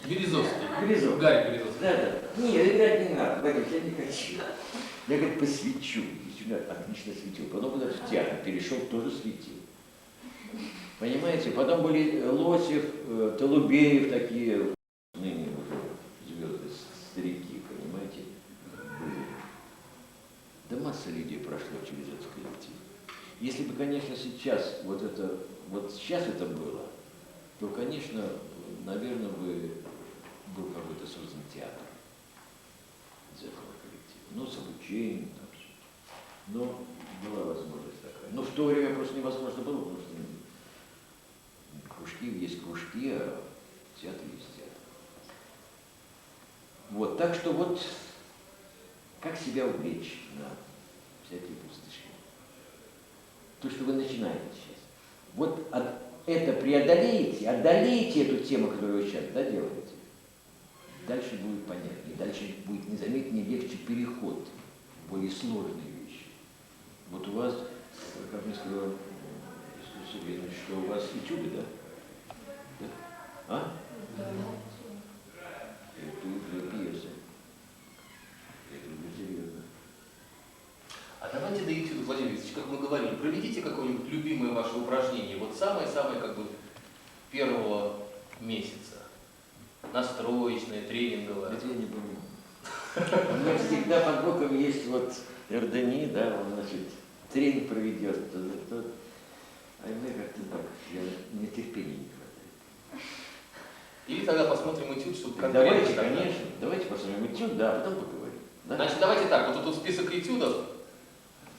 Березовский. Березовский. Гарри Березовский. Да. Не, играть не надо, Борис, я не хочу. Я, говорит, посвечу. Действительно, отлично светил. Потом куда-то в театр перешел, тоже светил. Понимаете? Потом были Лосев, Толубеев такие, ныне уже звезды, старики, понимаете? Были. Да масса людей прошло через этот коллектив. Если бы, конечно, сейчас вот сейчас это было, то, конечно, наверное, бы был какой-то создан театр из этого коллектива. Ну, с обучением, там все. Но была возможность такая. Но в то время просто невозможно было, потому что кружки есть кружки, а театр есть театр. Вот, так что вот, как себя увлечь на всякие пустышки. То, что вы начинаете сейчас. Вот это преодолеете, одолеете эту тему, которую вы сейчас делаете, дальше будет понятнее, дальше будет незаметнее, легче переход в более сложные вещи. Вот у вас, как мне сказал Сергей, что у вас этюды, да? Да? А? Да. Это уже пьеса. Это уже серьезно. А давайте до этюда, Владимир Викторович, как мы говорили, проведите какое-нибудь любимое ваше упражнение, вот самое-самое как бы первого месяца. Настроечное, тренинговое. Это я не помню. У меня всегда под боком есть вот Эрдени, да, он, значит, тренинг проведет. А мне как-то так, мне терпения не хватает. Или тогда посмотрим этюд, чтобы конкретно... Давайте, конечно, давайте посмотрим этюд, да, а потом поговорим. Да? Значит, давайте так, вот тут список этюдов.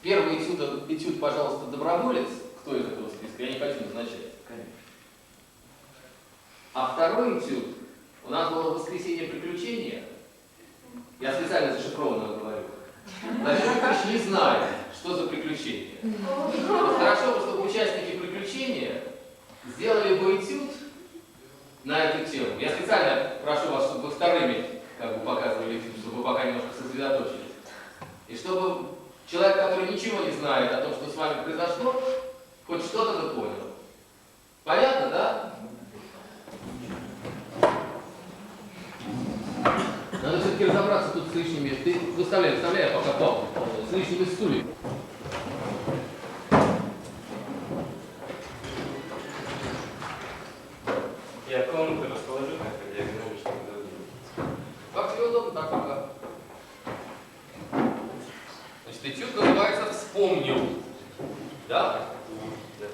Первый этюд, пожалуйста, доброволец. Кто из этого списка? Я не хочу назначать. Конечно. А второй этюд, у нас было воскресенье приключения. Я специально зашифрованно говорю. Владимир Викторович не знает, что за приключения. Вот хорошо бы, чтобы участники приключения сделали бы этюд на эту тему. Я специально прошу вас, чтобы вы вторыми как бы показывали этюд, чтобы вы пока немножко сосредоточились. И чтобы человек, который ничего не знает о том, что с вами произошло, хоть что-то понял. Понятно, да? Надо все-таки разобраться тут с лишними. Ты выставляй, а пока папу. С лишними стульями. Я комнаты расположу как-то диагонально, чтобы удобнее. Как тебе удобно, так пока. Значит, этюд называется «Вспомнил». Да? Да.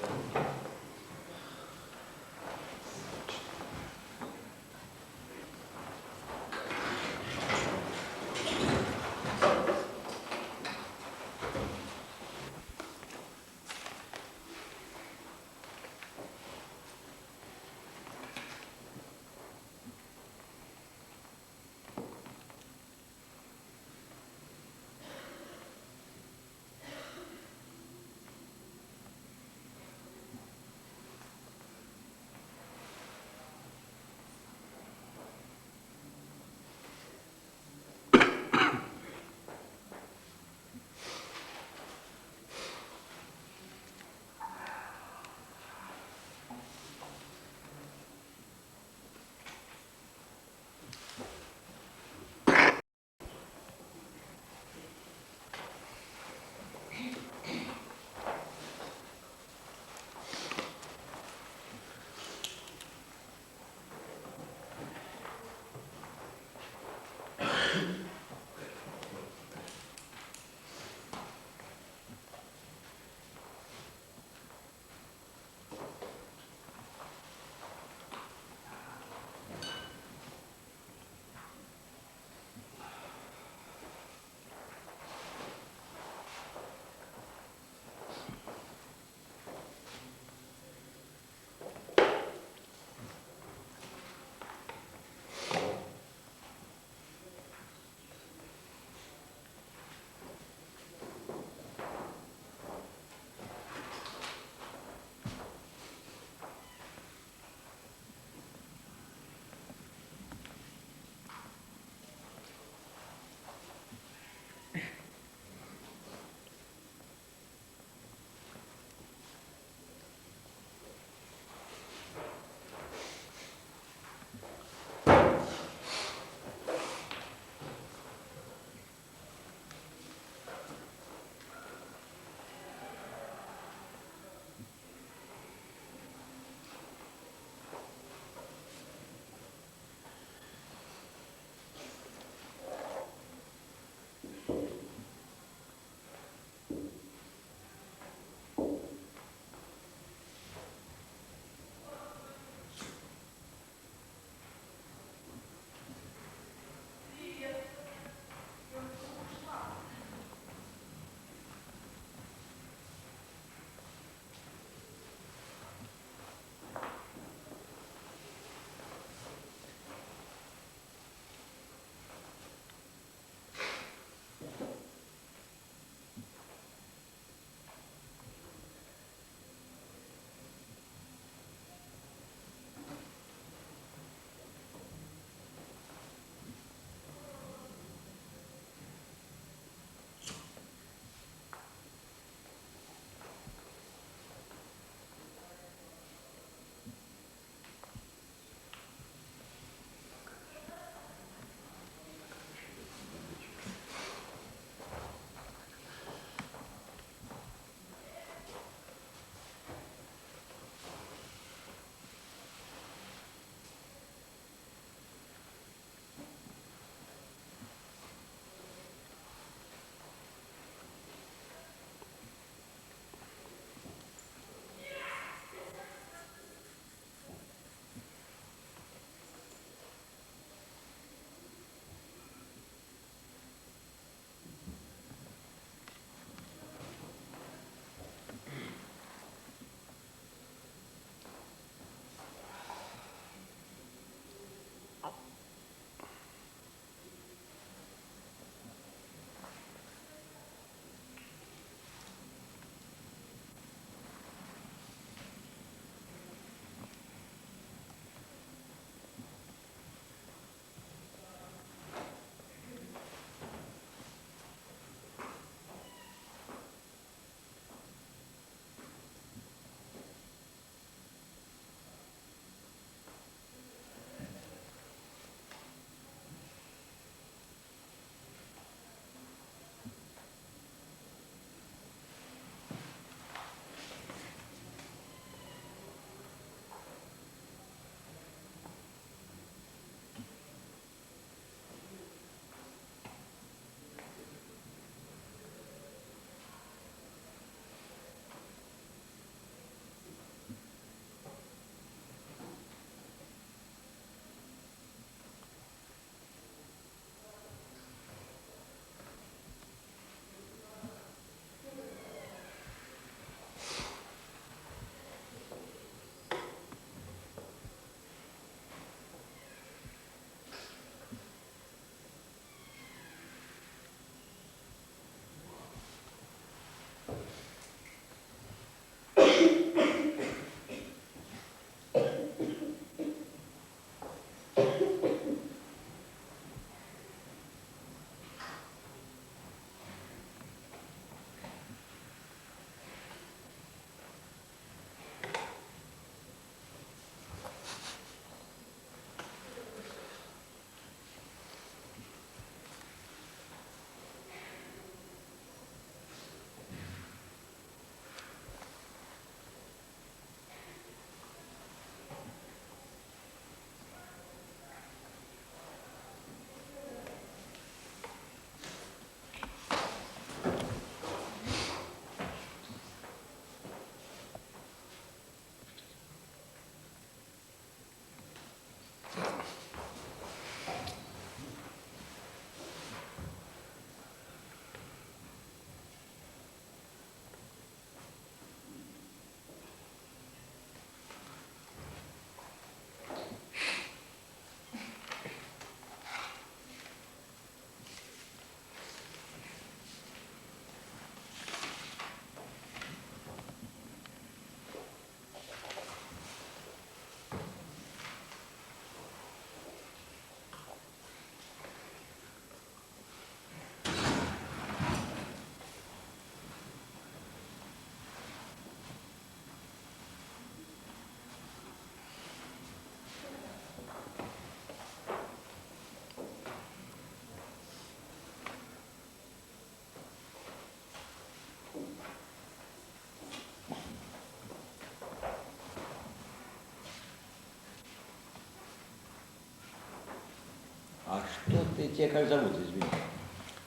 А что ты, тебя как зовут, извини?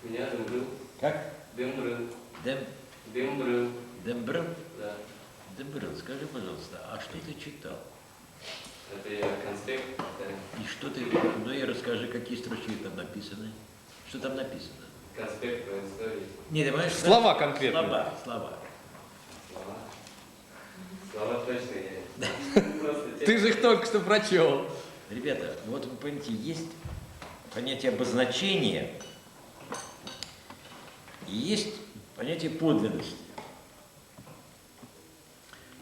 Меня Дембрил. Как? Дембрил. Дем... Дембрил. Дембрыл? Да. Дембрыл, скажи, пожалуйста, а что ты читал? Это я конспект. И что ты, ну и расскажи, какие строчки там написаны? Что там написано? Конспект по истории. Не, ты понимаешь? Слова конкретные. Слова. Слова. Слова точно есть. Просто Ты же их только что прочел. Ребята, вот вы понимаете, есть понятие обозначения и есть понятие подлинности.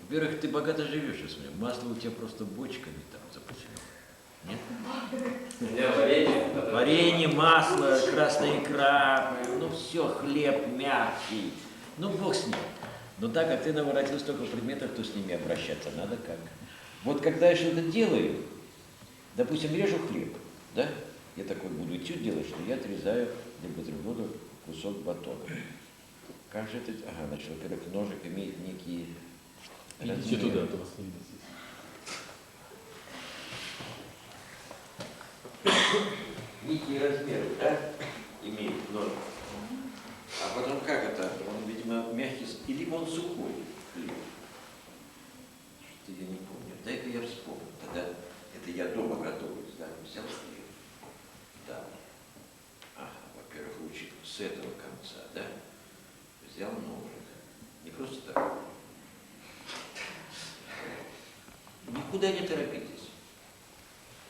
Во-первых, ты богато живешь, я смотрю. Масло у тебя просто бочками там запущено. Нет? У меня варенье. Варенье, масло, красная икра, ну все, хлеб мягкий. Ну, бог с ним. Но так как ты наворотил столько предметов, то с ними обращаться надо как. Вот когда я что-то делаю, допустим, режу хлеб, да? Я такой буду этюд делать, что я отрезаю для бутерброда кусок батона. Как же это? Ага, значит, во-первых, ножик имеет некие Идите размеры. туда, а то вас не видно здесь. Некие размеры, да? Имеет ножик. А потом как это? Он, видимо, мягкий, или он сухой хлеб. Что-то я не помню. Дай-ка я вспомню. Тогда это я дома готовлюсь, да? Взял хлеб. Да. Ага, во-первых, учит с этого конца, да? Взял ножик. Не просто так. Никуда не торопитесь.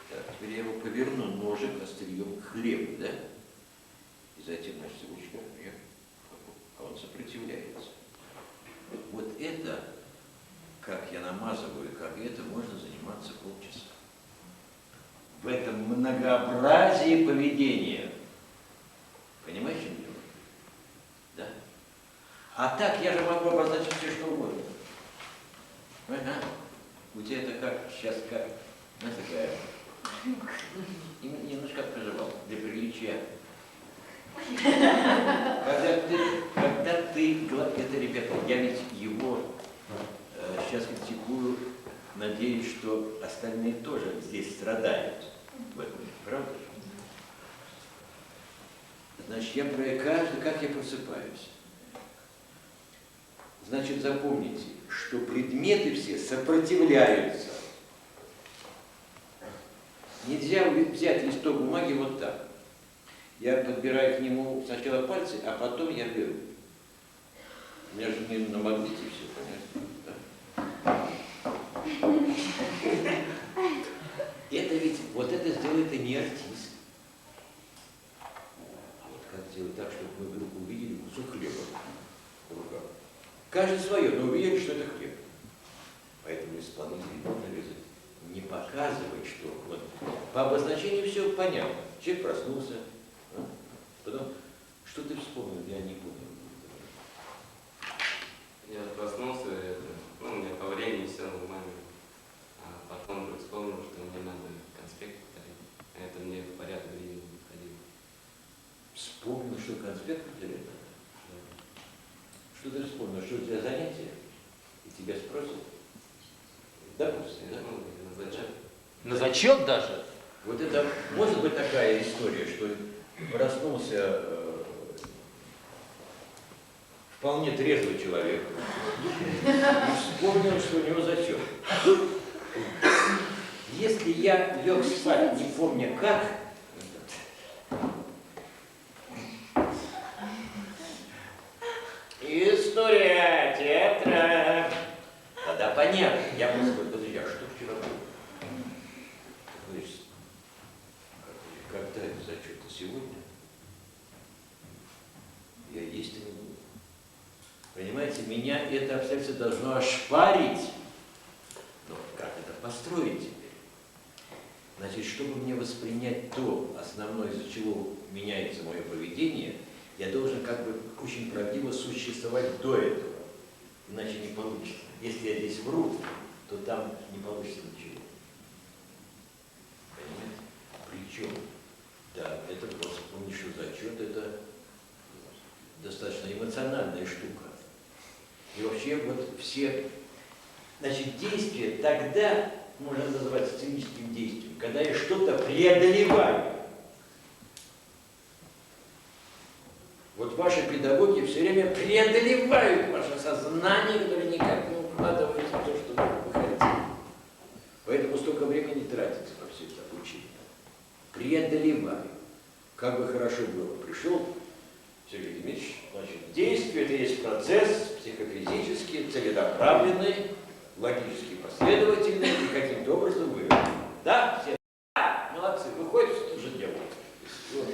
Так, теперь я его поверну ножик острием к хлебу, да? И затем, значит, ручкой вверх, а он сопротивляется. Вот это, как я намазываю, как это, можно заниматься полчаса. В этом многообразии поведения. Понимаешь, чем дело? Да? А так я же могу обозначить все, что угодно. Ага. У тебя это как? Сейчас как? Знаешь, такая... Немножко проживал, для приличия. Когда ты, это, ребята, я ведь его сейчас критикую, надеюсь, что остальные тоже здесь страдают в этом, правда? Значит, я про каждый, как я просыпаюсь. Значит, запомните, что предметы все сопротивляются. Нельзя взять листок бумаги вот так. Я подбираю к нему сначала пальцы, а потом я беру. У меня же не на магните все, понятно? Да? Это ведь, вот это сделает и не артист. А вот как сделать так, чтобы мы вдруг увидели кусок хлеба в руках? Каждый свое, но увидели, что это хлеб. Поэтому исполнитель должен не показывать, что вот по обозначению все понятно. Человек проснулся, а? Потом, что ты вспомнил, я не помню. Я проснулся, у меня по времени все нормально. А потом вдруг вспомнил, что мне надо конспект повторить. А это мне в порядок времени не входило. Вспомнил, что конспект повторять надо? Что ты вспомнил? Что у тебя занятие? И тебя спросят? Допустим, да? На зачет. На зачет даже? Вот это может быть такая история, что проснулся вполне трезвый человек и вспомнил, что у него зачет. Если я лег спать, не помня как, история театра, тогда понятно. Я просто говорю, подожди, а что вчера было? Говоришь, когда это зачет? Сегодня? Я есть-то не буду. Понимаете, меня это обстоятельство должно ошпарить. Но как это построить теперь? Значит, чтобы мне воспринять то основное, из-за чего меняется мое поведение, я должен как бы очень правдиво существовать до этого. Иначе не получится. Если я здесь вру, то там не получится ничего. Понимаете? Причем, да, это просто помнишь, что зачет это достаточно эмоциональная штука. И вообще вот все, значит, действия тогда можно называть сценическим действием, когда я что-то преодолеваю. все время преодолевают ваше сознание, которое никак не укладывается в то, что вы хотите. Поэтому столько времени тратится на все это обучение. Преодолеваю. Как бы хорошо было. Пришел Сергей Дмитриевич, значит, действие — это есть процесс психофизический, целенаправленный, логически последовательный и каким-то образом выявленный. Да, все? Молодцы, выходит, что же делать? Вот.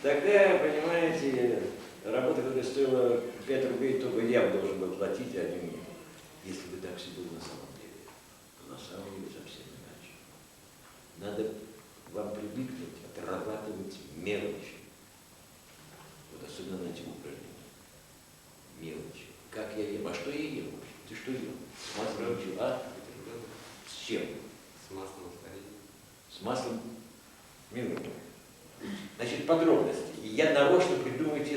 Тогда, понимаете, работа, которая стоила 5 рублей, то бы я должен был платить, а не мне. Если бы так все было на самом деле, то на самом деле совсем иначе. Надо вам привыкнуть отрабатывать мелочи. Вот особенно на этих упражнениях. Мелочи. Как я ем? А что я ем? Ты что ел? С маслом учил? А? С чем? С маслом старения. С маслом минуту. Значит, подробности. И я нарочно придумаю те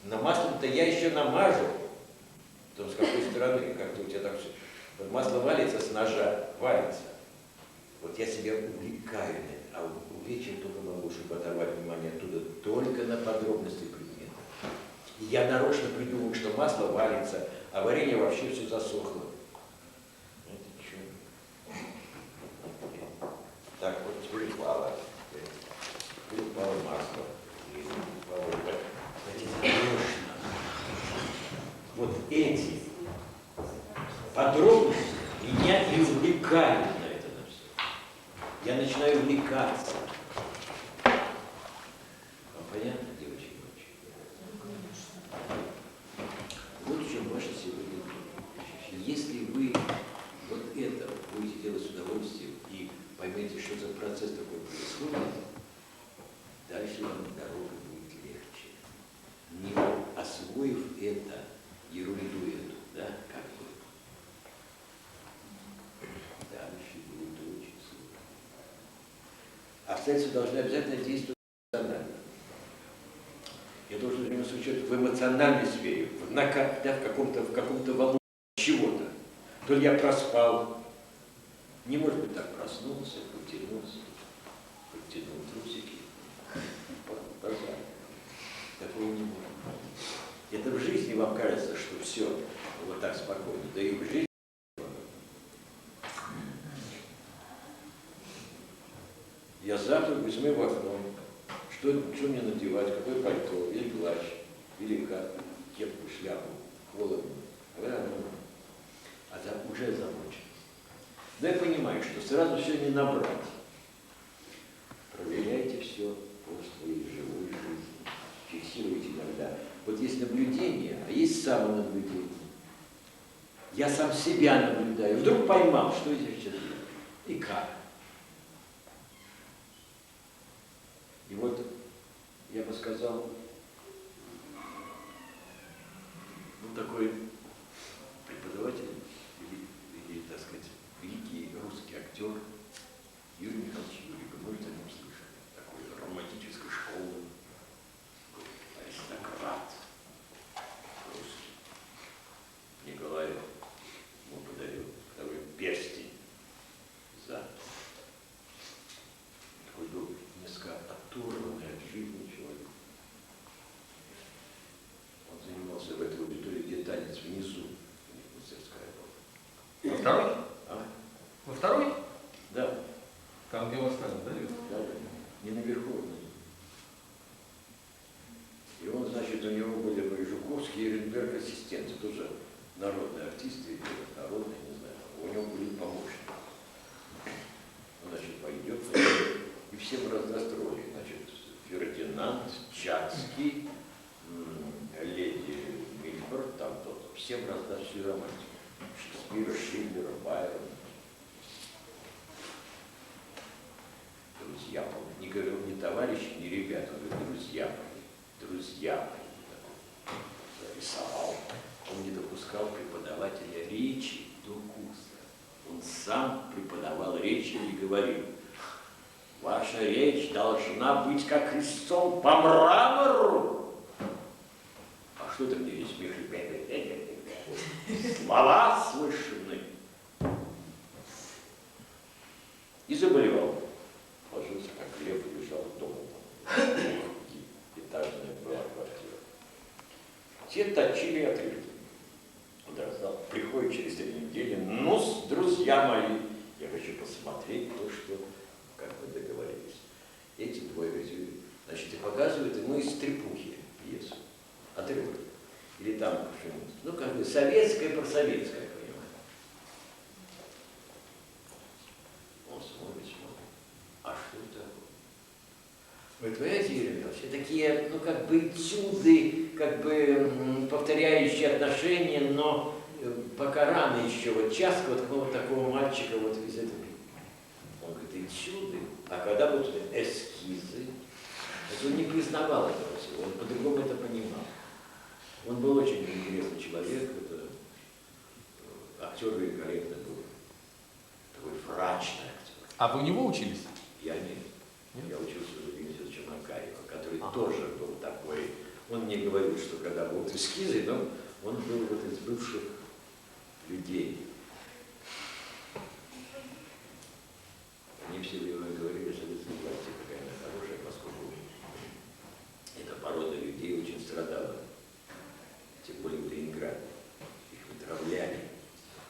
на маслом-то я еще намажу. Потом с какой стороны, как-то у тебя так все. Вот масло валится с ножа, валится. Вот я себя увлекаю на это, а увлечь я только могу, чтобы оторвать внимание оттуда только на подробности предмета. И я нарочно придумаю, что масло валится, а варенье вообще все засохло. Это что? Так, вот теперь упало. Теперь упало масло. И упало так. Знаете, нарочно. Вот эти подробности меня и увлекают на это на все. Я начинаю увлекаться. Вам понятно, девочки и мальчики? Вот в чем ваша сегодня. Если вы вот это будете делать с удовольствием и поймете, что за процесс такой происходит, дальше вам дорога будет легче. Не освоив это, ерунду эту, да, как бы, дальше будет очень сложно. Обстоятельства должны обязательно действовать эмоционально. Я должен принять учет в эмоциональной сфере, да, в каком-то волнении чего-то. То ли я проспал, не может быть так, проснулся, потянулся, подтянул трусики, пожалуйста. Такого не может. Это в жизни вам кажется, что все вот так спокойно, да и в жизни. Я завтра возьму в окно, что мне надевать, какое пальто, или плащ, или кепку, шляпу, холодно. А там уже замучен. Но я понимаю, что сразу все не набрать. Проверяйте все по своей живой жизни. Фиксируйте иногда. Вот есть наблюдение, а есть самонаблюдение. Я сам себя наблюдаю. Вдруг поймал, что я сейчас делаю. И как. И вот я бы сказал, ну такой преподаватель или, так сказать, великий русский актер Юрий Михайлович Юрий, вы можете о нем слышать, такой романтической школы, аристократ русский. Николай ему подарил второй перстень за такой был несколько оторванный от жизни человек. Он занимался в этой аудитории, где танец внизу, у них мастерская была. Во второй? А? Во второй? Да. Там, где вас ставят, да? Да, не наверху. И он, значит, у него были Жуковский и Ренберг ассистенты, тоже народные артисты, народные, не знаю, у него были помощники. Он, значит, пойдет, и всем раздаст роли. Значит, Фердинанд, Чацкий, леди Мильфорд, там тот, всем раздаст всю романтику. Шекспира, Шиллера, Байрона. Друзья мои. Не говорил ни товарищи, ни ребята, он говорит, друзья мои, друзья мои. Рисовал. Он не допускал преподавателя речи до курса. Он сам преподавал речь и говорил, ваша речь должна быть как резцом по мрамору. А что ты мне здесь смешишь? Слова слышны. И заболевал. Ложился, как лев, и лежал дома. Этажная была квартира. Все точили отрывки. Он раздал, приходит через 3 недели, ну, друзья мои, я хочу посмотреть то, что, как мы договорились. Эти двое, значит, и показывают ему из «Трепухи» пьесу, отрывок. Или там что-нибудь, ну, как бы советское, просоветское, понимаете. Он смотрит. А что это такое? Вы понимаете, Юрий Михайлович, такие, ну, как бы этюды, как бы повторяющие отношения, но пока рано еще, вот час вот какого-то такого мальчика вот из этого. Он говорит, этюды, а когда вот эскизы, это он не признавал этого всего, он по-другому это понимал. Он был очень интересный человек, это актер великолепный был, такой мрачный актер. А вы у него учились? Я нет. Я учился у Ильи Чернокаева, который тоже был такой. Он мне говорил, что когда будут эскизы, но он был вот из бывших людей. Они все время говорили, что советской власти какая она хорошая, поскольку эта порода людей очень страдала. Тем более в Ленинграде. Их вытравляли,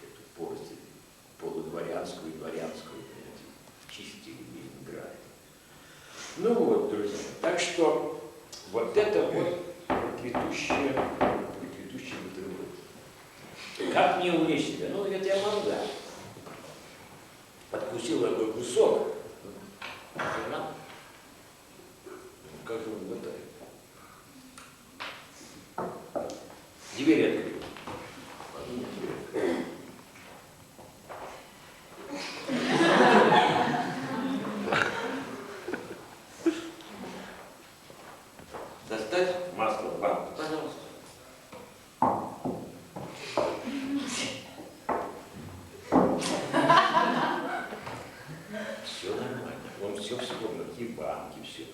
эту поросль полудворянскую и дворянскую, понимаете, чистили Ленинград. Ну вот, друзья, так что вот это вот проклятущее бутерброд. Как мне унять себя? Ну, это я молода. Откусил такой кусок. Как же он глотает? Дверь открыл. Достать масло в банку, пожалуйста. Все нормально. Он все вспомнил, и банки, все.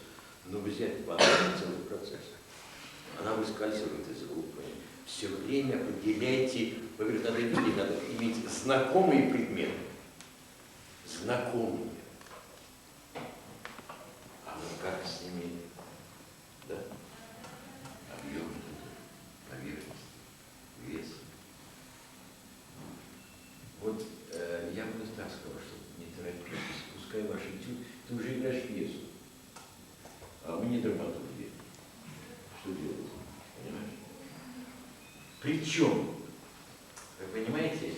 Но взять банку — это целый процесс. Она выскальзывает из рук. Все время определяйте, вы говорите, надо видеть, надо иметь знакомые предметы. Знакомые. А ну как с ними, да? Объем, поверхность, вес. Вот я бы так сказал, что не торопитесь, пускай ваш этюд, ты уже играешь пьесу, а мы не драматурги. Что делать? Понимаешь? Причем, вы понимаете,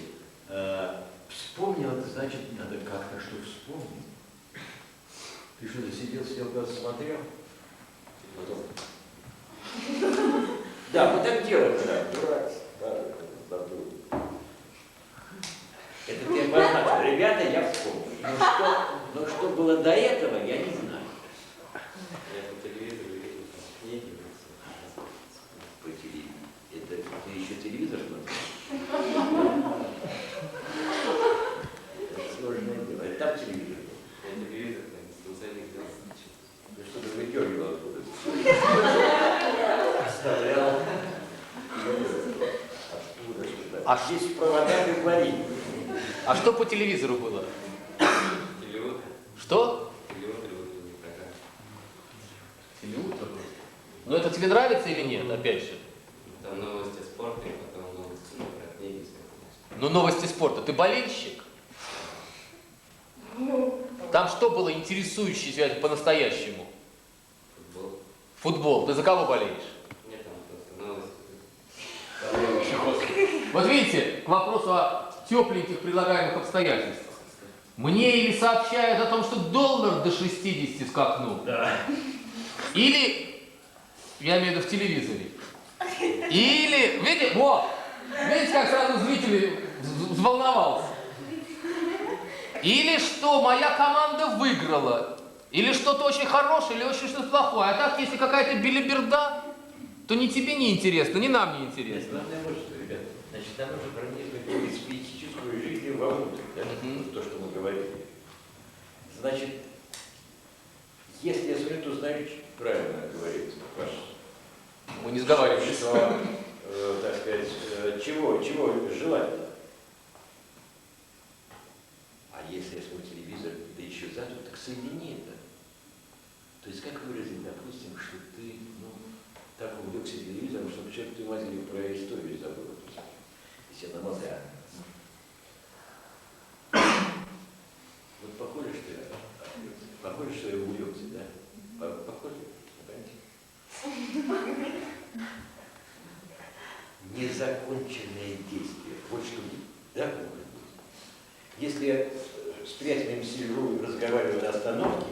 вспомнил, это значит, надо как-то что вспомнить. Ты что, засидел, сидел, куда-то смотрел? Потом. Да, вот так делать, да, дурак. Это ты обозначил. Ребята, я вспомнил. Но что было до этого, я не знаю. Я по телевизору видел книги. По телевизору. Это ты еще телевизор смотрел? Это сложное дело. Это там телевизор был. Я телевизор специально делал. Ты что-то выдергивал откуда-то. Вставлял. Откуда что-то. А здесь в проводах и варить. А что по телевизору было? Телеутро. Что? Телеутро утренний программ. Телеутро. Ну это тебе нравится или нет, опять же? Там новости спорта и потом новости про книги. Ну новости спорта. Ты болельщик? Там что было интересующее тебя по-настоящему? Футбол. Футбол. Ты за кого болеешь? Нет, там просто новости. Вот видите, к вопросу о тепленьких предлагаемых обстоятельствах. Мне или сообщают о том, что доллар до 60 скакнул, Да. или, я имею в виду в телевизоре, или, видите, вот, видите, как сразу зритель взволновался. Или что моя команда выиграла, или что-то очень хорошее, или очень что-то плохое. А так, если какая-то белиберда, то ни тебе не интересно, ни нам не интересно. Главное вот что, ребята. Значит, нам нужно проникнуть в специфическую жизнь вовнутрь, да? Вот то, что мы говорили. Значит, если я смотрю, то значит, правильно говорит ваш. Мы не сговаривались. Что, так сказать, чего желать? А если я смотрю телевизор, да еще зато, так соедини это. То есть, как выразить, допустим, что ты, ну, так увлекся телевизором, что черт ты матери про историю забыл. Если на мозга. Вот похоже, что я увлекся, да? Похоже, понимаете? Незаконченные действия. Вот что, да, может быть. Если я с приятелем сижу, разговариваю на остановке,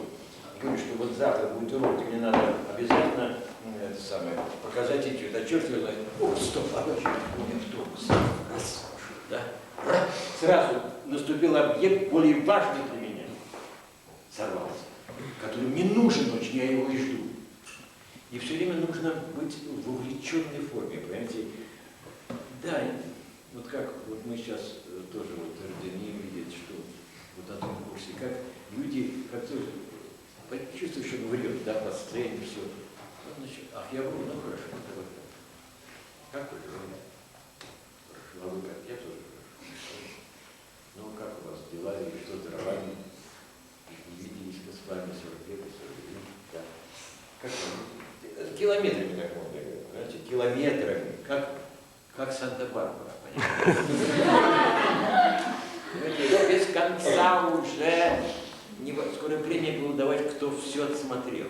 и говорю, что вот завтра будет урок, и мне надо обязательно это самое, показать этюд. А черт его знает, о, стоп, а вот что, у меня автобус. Раз, да? Раз, сразу наступил объект более важный для меня. Сорвался. Который мне нужен очень, я его и жду. И все время нужно быть в увлеченной форме, понимаете? Да, вот как вот мы сейчас тоже вот рождены видеть, что вот на том курсе, как люди, как тоже почувствуют, что врет, да, по сцене, все. Значит, ах, я вру, ну хорошо, давай. Как вы живете? Хорошо, а вы как? Я тоже хорошо. Ну, как у вас дела, или что, здоровье? Не виделись-ка с вами 40 лет и 40 лет, да. Как вам? Километрами, как можно говорить, понимаете, километрами, как Санта-Барбара, понимаете? Без конца уже скоро премию будут давать, кто все отсмотрел.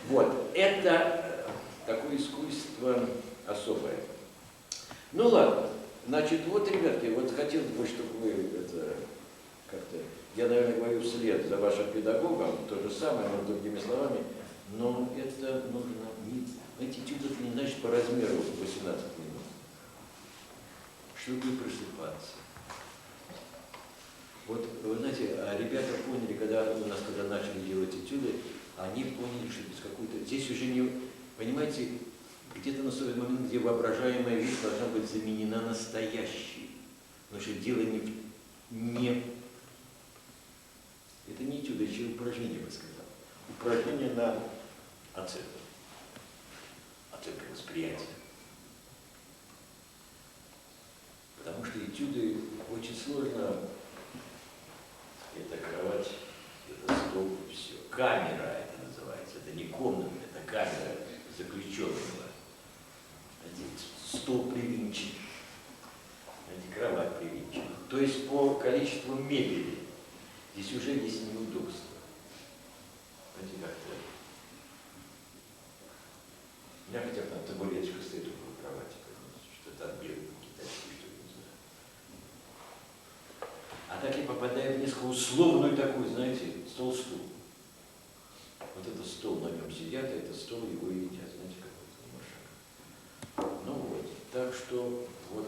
Вот, это такое искусство особое. Ну ладно, значит, вот, ребятки, вот хотелось бы, чтобы вы это как-то, я, наверное, говорю вслед за вашим педагогом, то же самое, но другими словами, но это нужно, эти этюды не значит по размеру 18 минут, чтобы просыпаться. Вот, вы знаете, ребята поняли, когда у нас, когда начали делать этюды, они поняли, что без какой-то... Здесь уже не... Понимаете, где-то наступает момент, где воображаемая вещь должна быть заменена настоящей. Потому что дело не... Это не этюды, это упражнение, я бы сказал. Упражнение на оценку. Оценка восприятия. Потому что этюды очень сложно... Это кровать, это стол, все. Камера это называется. Это не комната, это камера заключенного. Стол привинчен. Кровать привинчена. То есть по количеству мебели здесь уже есть неудобство. Знаете, как-то... У меня хотя бы там табуреточка стоит около кровати, что-то отбил по-китайски, что не знаю. А так я попадаю в несколько условную такую, знаете, стол-стул. Вот это стол, на нем сидят, а это стол, его и едят, знаете, какой-то машина. Ну вот, так что вот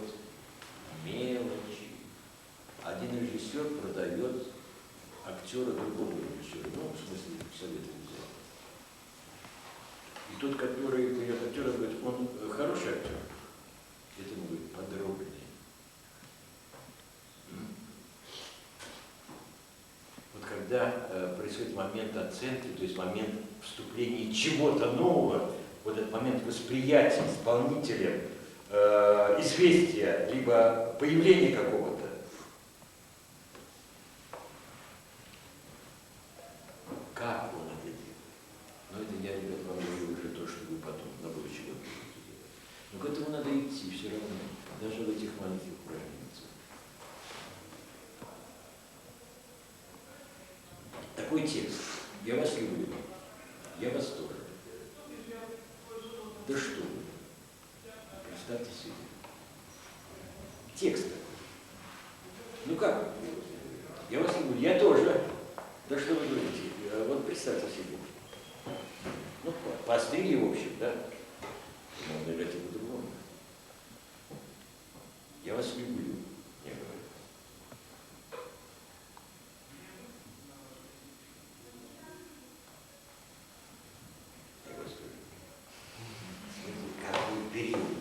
мелочи. Один режиссер продает актера другому режиссеру, ну, в смысле, советует взять. И тот, который берет актера, говорит, он хороший актер. Это ему говорит, подробнее. Вот когда происходит момент оценки, то есть момент вступления чего-то нового, вот этот момент восприятия исполнителем, известия, либо появления какого-то, как он это делает? Но это я, ребят, вам говорю уже то, что вы потом на будущий год будете делать. Но к этому надо идти все равно, даже в этих маленьких упражнениях. Такой текст. Я вас люблю. Я вас тоже. Да что вы? Представьте себе. Текст такой. Ну как? Я вас люблю. Я тоже. Да что вы говорите? Вот представьте себе. Ну, поострили, в общем, да? Можно играть и по-другому. Я вас люблю. Я говорю.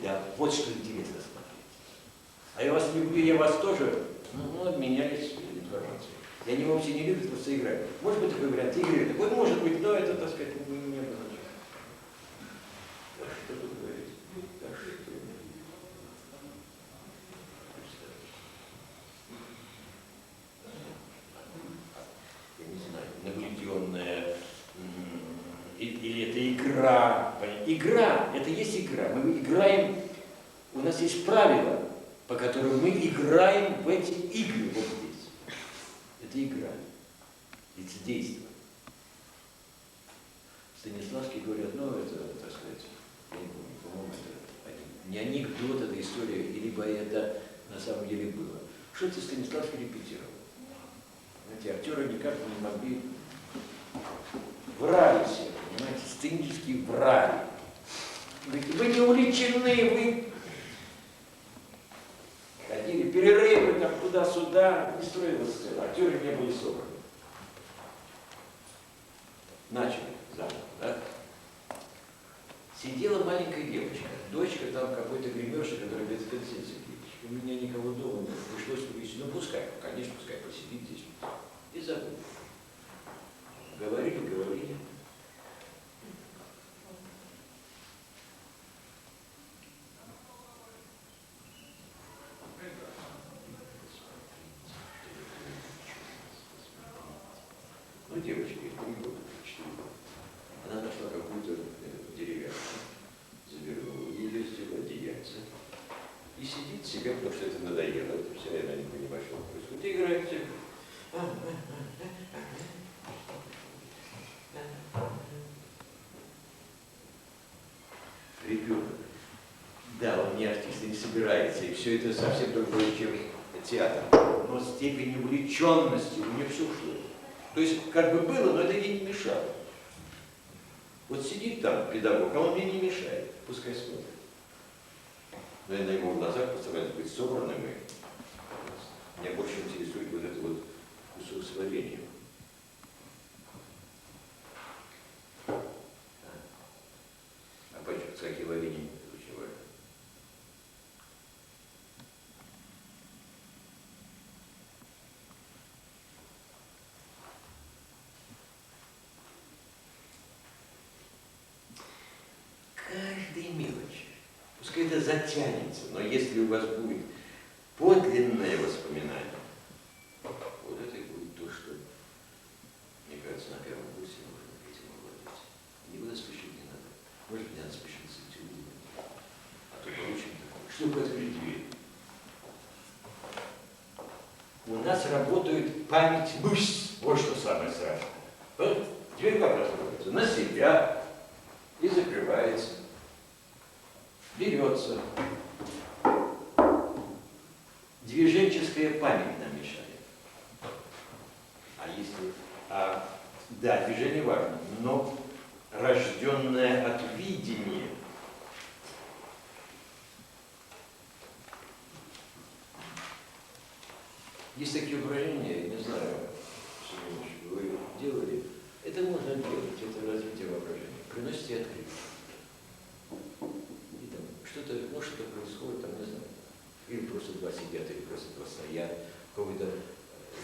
Да, вот что интересно смотреть. А я вас люблю, я вас тоже. Ну, обменялись информацией. И они вовсе не любят, просто играют. Может быть такой вариант игры. Вот может быть, но это, так сказать, не обозначает. Да что вы говорите? Да что вы говорите? Я не знаю, наблюденная или это игра. игра. Игра, это есть игра. Мы играем, у нас есть правила, по которым мы играем в эти игры вот здесь. Это игра, лицедейство. Станиславский говорят, ну это, так сказать, я не помню, по-моему, это не анекдот, это история, либо это на самом деле было. Что это Станиславский репетировал? Знаете, актеры никак не могли, врали все, понимаете, сценически врали. Вы не увлечены, вы ходили, перерывы там туда-сюда, не строилась сцена, актеры не были собраны. Начали заново, да? Сидела маленькая девочка, дочка там какой-то гримерши, которая без консенсии. У меня никого дома нет, пришлось увезти. Ну пускай, конечно, пускай посидит здесь. И забыл. Говорили. Ну, девочки, 3 года, 4 года. Она нашла какую-то деревяшку, завернула ее, сделала одеяльце. И сидит себе, потому что это надоело. Это все время не понимаешь, что происходит. И играет себе. Ребенок. Да, он не артист, и не собирается. И все это совсем другое, чем театр. Но степень увлеченности у нее все ушло. То есть, как бы было, но это ей не мешало. Вот сидит там педагог, а он мне не мешает. Пускай смотрит. Но я на его глазах постараюсь быть собранным. И меня больше интересует вот этот вот кусок с вареньем. А почему, кстати, варенье очень важно? Каждая мелочь. Пускай это затянется, но если у вас будет подлинное воспоминание, вот это и будет то, что, мне кажется, на первом курсе нужно этим обладать. Никуда спешить не надо. Может быть, надо спешить с этюдом. А то получим такое. Чтобы открыть дверь. У нас работает память мышц. Вот что самое страшное. Вот дверь как откроется? На себя. И закрывается. Берется. Движенческая память нам мешает. А если... да, движение важно, но рожденное от видения. Есть такие упражнения, я не знаю, что вы делали. Это можно делать, это развитие воображения. Приносите открытие. И там что-то, ну что-то происходит, там, не знаю. Или просто 2 сидят, или просто 2 стоят. Какой-то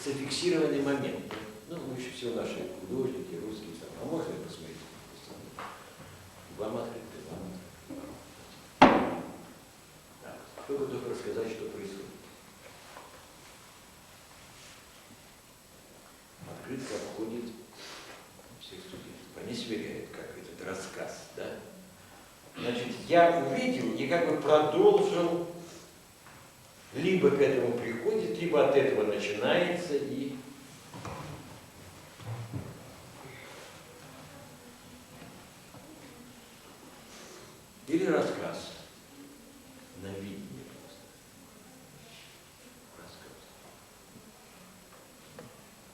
зафиксированный момент. Ну, лучше всего наши художники, русские, там, а можно и посмотреть? Вам открыто, вам открыто. Так, только рассказать, что происходит. Открытка обходит всех студентов. Они сверяют, как этот рассказ, да? Значит, я увидел и как бы продолжил, либо к этому приходит, либо от этого начинается и... Или рассказ. На видение просто. Рассказ.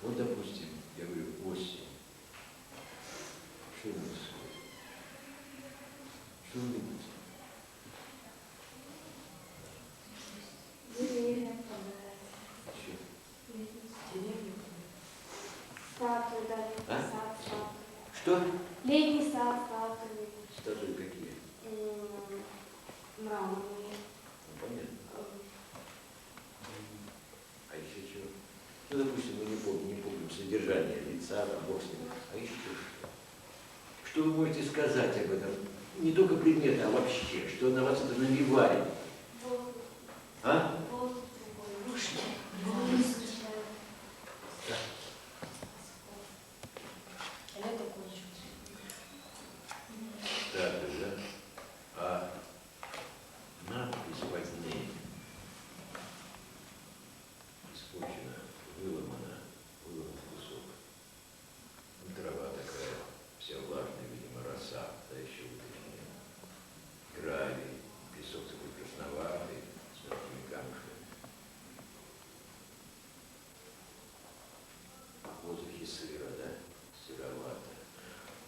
Вот, допустим, я говорю, осень. Что у нас? Что вы думаете? Деревья. Статуи, да, А? сад, статуи. Что? Летний сад, статуи. Статуи какие? Мраморные. Ну, понятно. А еще чего? Ну, допустим, мы не помним содержание лица, там, бог с ним. А еще что? Что вы можете сказать об этом? Не только предметы, а вообще, что на вас это навевает? Воздух. А? Воздух другой. Воздух. Лето кончилось.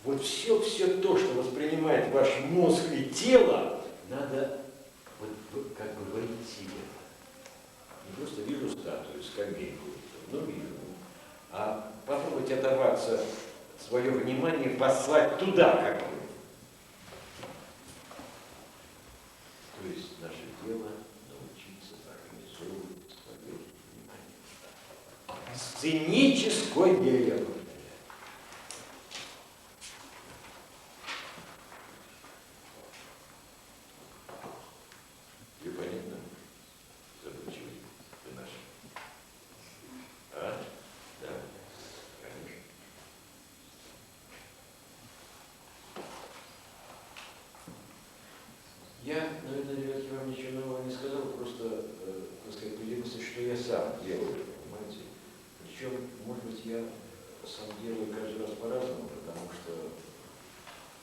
Вот все то, что воспринимает ваш мозг и тело, надо вот как бы войти в это. Не просто вижу статую, скамейку, ну вижу, а попробовать оторваться, свое внимание послать туда, как бы. То есть наше дело научиться организовывать свое внимание. Сценическое дело. Тебе понятно? Задумчивый ты наш. А? Да, конечно. Я, наверное, ребят, я вам ничего нового не сказал, просто, так сказать, поделился, что я сам делаю, понимаете? Причем, может быть, я сам делаю каждый раз по-разному, потому что,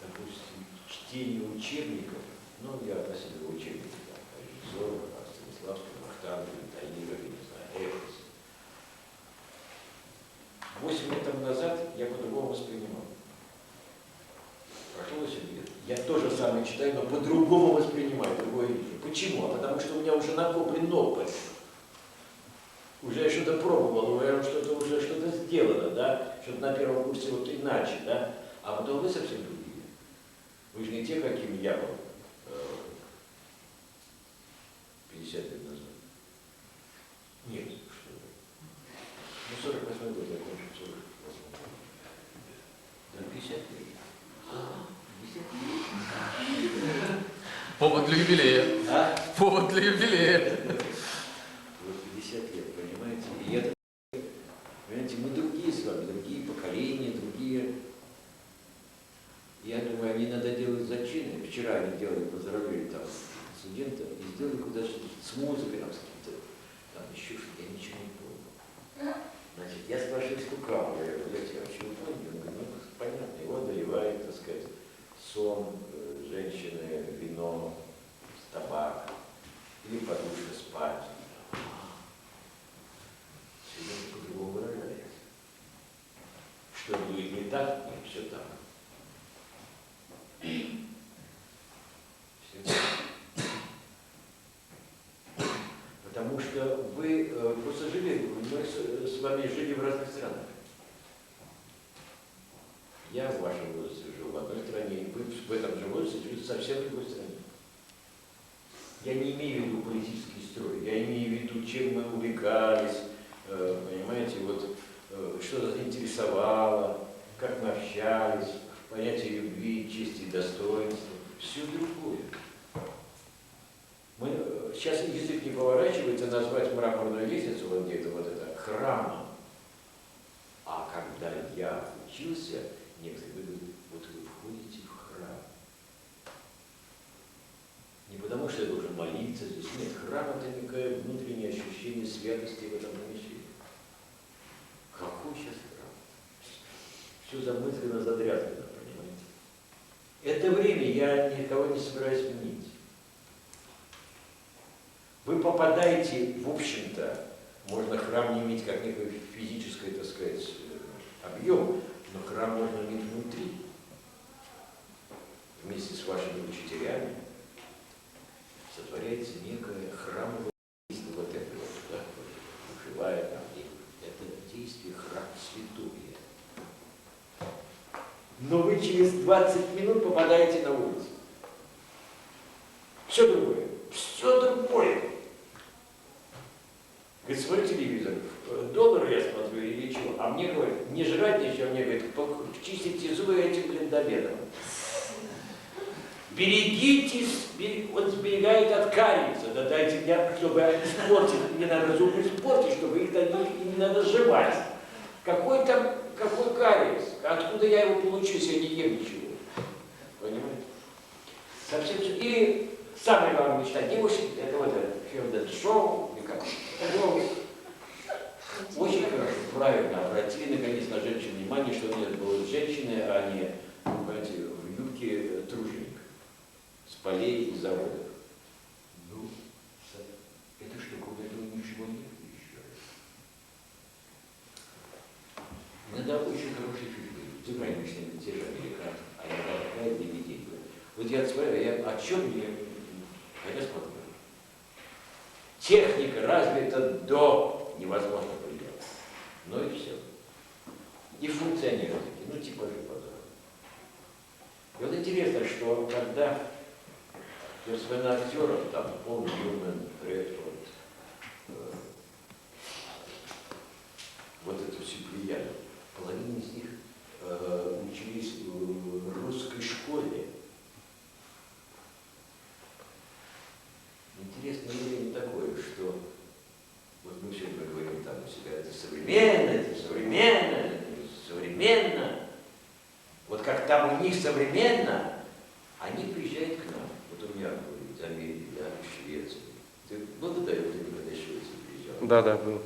допустим, чтение учебников, ну, я относительно учебники, там, Ревизорова, Станиславского, Вахтангова, Таирова, не знаю, Эфес. 8 лет тому назад я по-другому воспринимал. Прошло 8 лет. Я тоже самое читаю, но по-другому воспринимаю, другое вижу. Почему? А потому что у меня уже накоплен опыт. Уже я что-то пробовал, уже что-то сделано, да? Что-то на первом курсе вот иначе, да? А потом вы совсем другие. Вы же не те, какими я был 50 лет назад. Нет, что вы. Ну, 48-й год я кончил, 48-й год. Да, 50 лет. 50 лет. Повод для юбилея. А? Повод для юбилея. Вот 50 лет, понимаете? И это, понимаете, мы другие с вами, другие поколения, другие. Я думаю, они надо делать зачины. Вчера они делали, поздравляли там студента и сделали куда-то с музыкой, там, с каким-то, там еще что-то, я ничего не помню. Значит, я спрашиваю Стукава, я говорю, блядь, а чего помню? Он говорит, ну, понятно, его доливает, так сказать, сон, женщины, вино, табак, или подушка спать. Сегодня по-другому выражается. Что будет не так, нет, все так. Все так. Потому что вы просто жили, мы с вами жили в разных странах. Я в вашем возрасте жил в одной стране, вы в этом же возрасте жили совсем в другой стране. Я не имею в виду политический строй, я имею в виду, чем мы увлекались, понимаете, вот что заинтересовало, как мы общались, понятие любви, чести и достоинства, все другое. Мы, сейчас язык не поворачивается назвать мраморную лестницу вот где-то вот это храмом. А когда я учился, некоторые говорят, вот вы входите в храм. Не потому, что я должен молиться здесь. Нет, храм – это некое внутреннее ощущение святости в этом помещении. Какой сейчас храм? Все замысленно, задрязгано, понимаете? Это время я никого не собираюсь винить. Вы попадаете, в общем-то, можно храм не иметь как некое физическое, так сказать, объем, но храм можно иметь внутри, вместе с вашими учителями. Сотворяется некое храмовое действие, вот это вот, да, живая там, это действие храм святое. Но вы через 20 минут попадаете на улицу. Все другое. Все другое. Говорит, смотри телевизор, доллар я смотрю или чего, а мне говорят, не жрать ничего, мне говорят, чистите зубы этим блиндобедом. Берегитесь, он сберегает от кариеса, да дайте мне, чтобы испортить, мне надо зубы испортить, чтобы их не надо сживать. Какой кариес? Откуда я его получу, если я не ем ничего? Понимаете? Совсем все. Или самое главное мечта девушек, это вот это шоу, или как? Очень хорошо, правильно обратили наконец на женщин внимание, что нет, было женщины, а не, понимаете, в юбке труженик с полей и заводов. Ну, это что, кроме этого ничего нет еще. Иногда очень хороший фильм. заграничными, те же американцы, а иногда такая дивиденда. Вот я смотрю, о чем мне, я смотрю. Техника развита до невозможно предела. Ну и все. И функционирует, ну типа же подобное. И вот интересно, что когда я вспоминаю актеров, там, Пол Ньюман, Редфорд, вот эту всю плеяду, половина из них учились в русской школе. Интересное явление такое, что вот мы все время говорим там у себя, это современно, это современно, это современно. Вот как там у них современно, они приезжают к нам. Вот у меня были из Америки, да, из Швеции. Ты был туда, или ты никогда из Швеции приезжал? Да, да, был.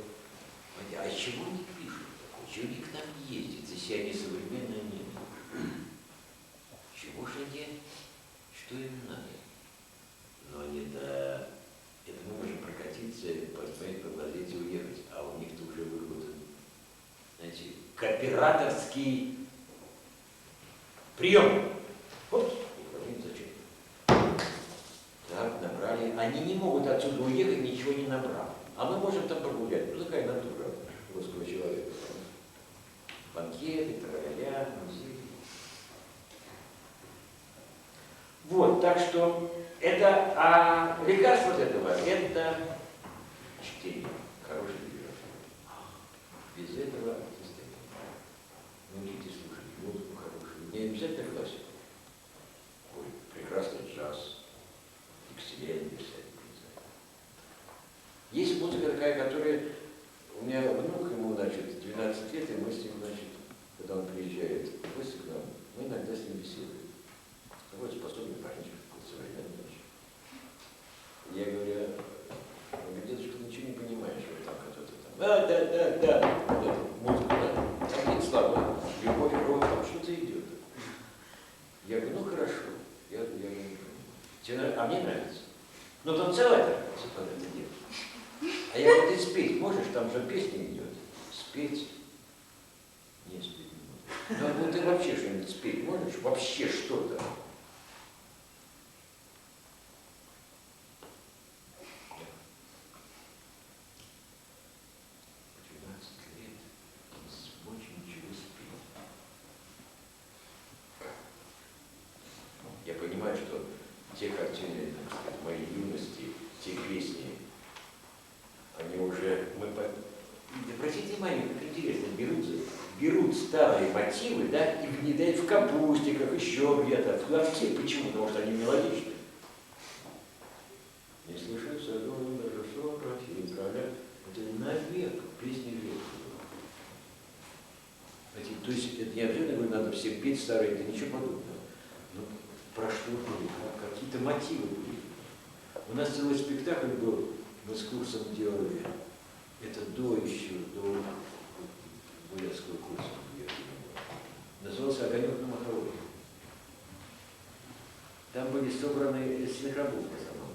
А чего они пишут? Чего они к нам ездят, если они современные нет? Чего же они? Что им надо? Но они, да, это мы можем прокатиться, посмотреть, поглазеть и уехать, а у них-то уже выработан, знаете, кооператорский прием. Вот, зачем? Так, набрали. Они не могут отсюда уехать, ничего не набрав. А мы можем там прогулять. Ну, такая натура русского человека. Банкеты, тра-ля-ля, музей. Вот, так что это, а лекарство от этого, это чтение, хорошая литература. Без этого состояния. Научитесь слушать музыку хорошую. Не обязательно классику. Ой, прекрасный джаз, экселлентный всякий. Есть музыка такая, которая... У меня внук, ему, значит, 12 лет, и мы с ним, значит, когда он приезжает в гости к нам, мы иногда с ним беседуем. Такой способный парничек, современный очень. Я говорю, дедушка, ты ничего не понимаешь, вот там кто-то там. Да. Вот эту музыку, да. Какие слова, любовь, кровь, там что-то идет. Я говорю, ну хорошо. Я не понимаю. А мне нравится. Но танцевать нравится под это дело. А я говорю, ты спеть можешь? Там же песня идет. Спеть? Не спеть не могу. Ну ты вообще что-нибудь спеть можешь? Вообще что-то. 12 лет, он не смог ничего спеть. Я понимаю, что те картины, так сказать, моей юности, те песни, они уже, обратите внимание, как интересно, берут старые мотивы, да, и внедряют в капустиках, еще где-то, в лавке. Почему? Потому что они мелодичны. Не слышу в саду, даже шорох, и травля. Это навек, песни век. То есть это не обязательно, говорю, надо всем петь старые, это ничего подобного. Но про что были, какие-то мотивы были. У нас целый спектакль был, мы с курсом делали, это до Бурятского курса. Назывался «Огонек на маховой». Там были собраны синхробуфы в основном.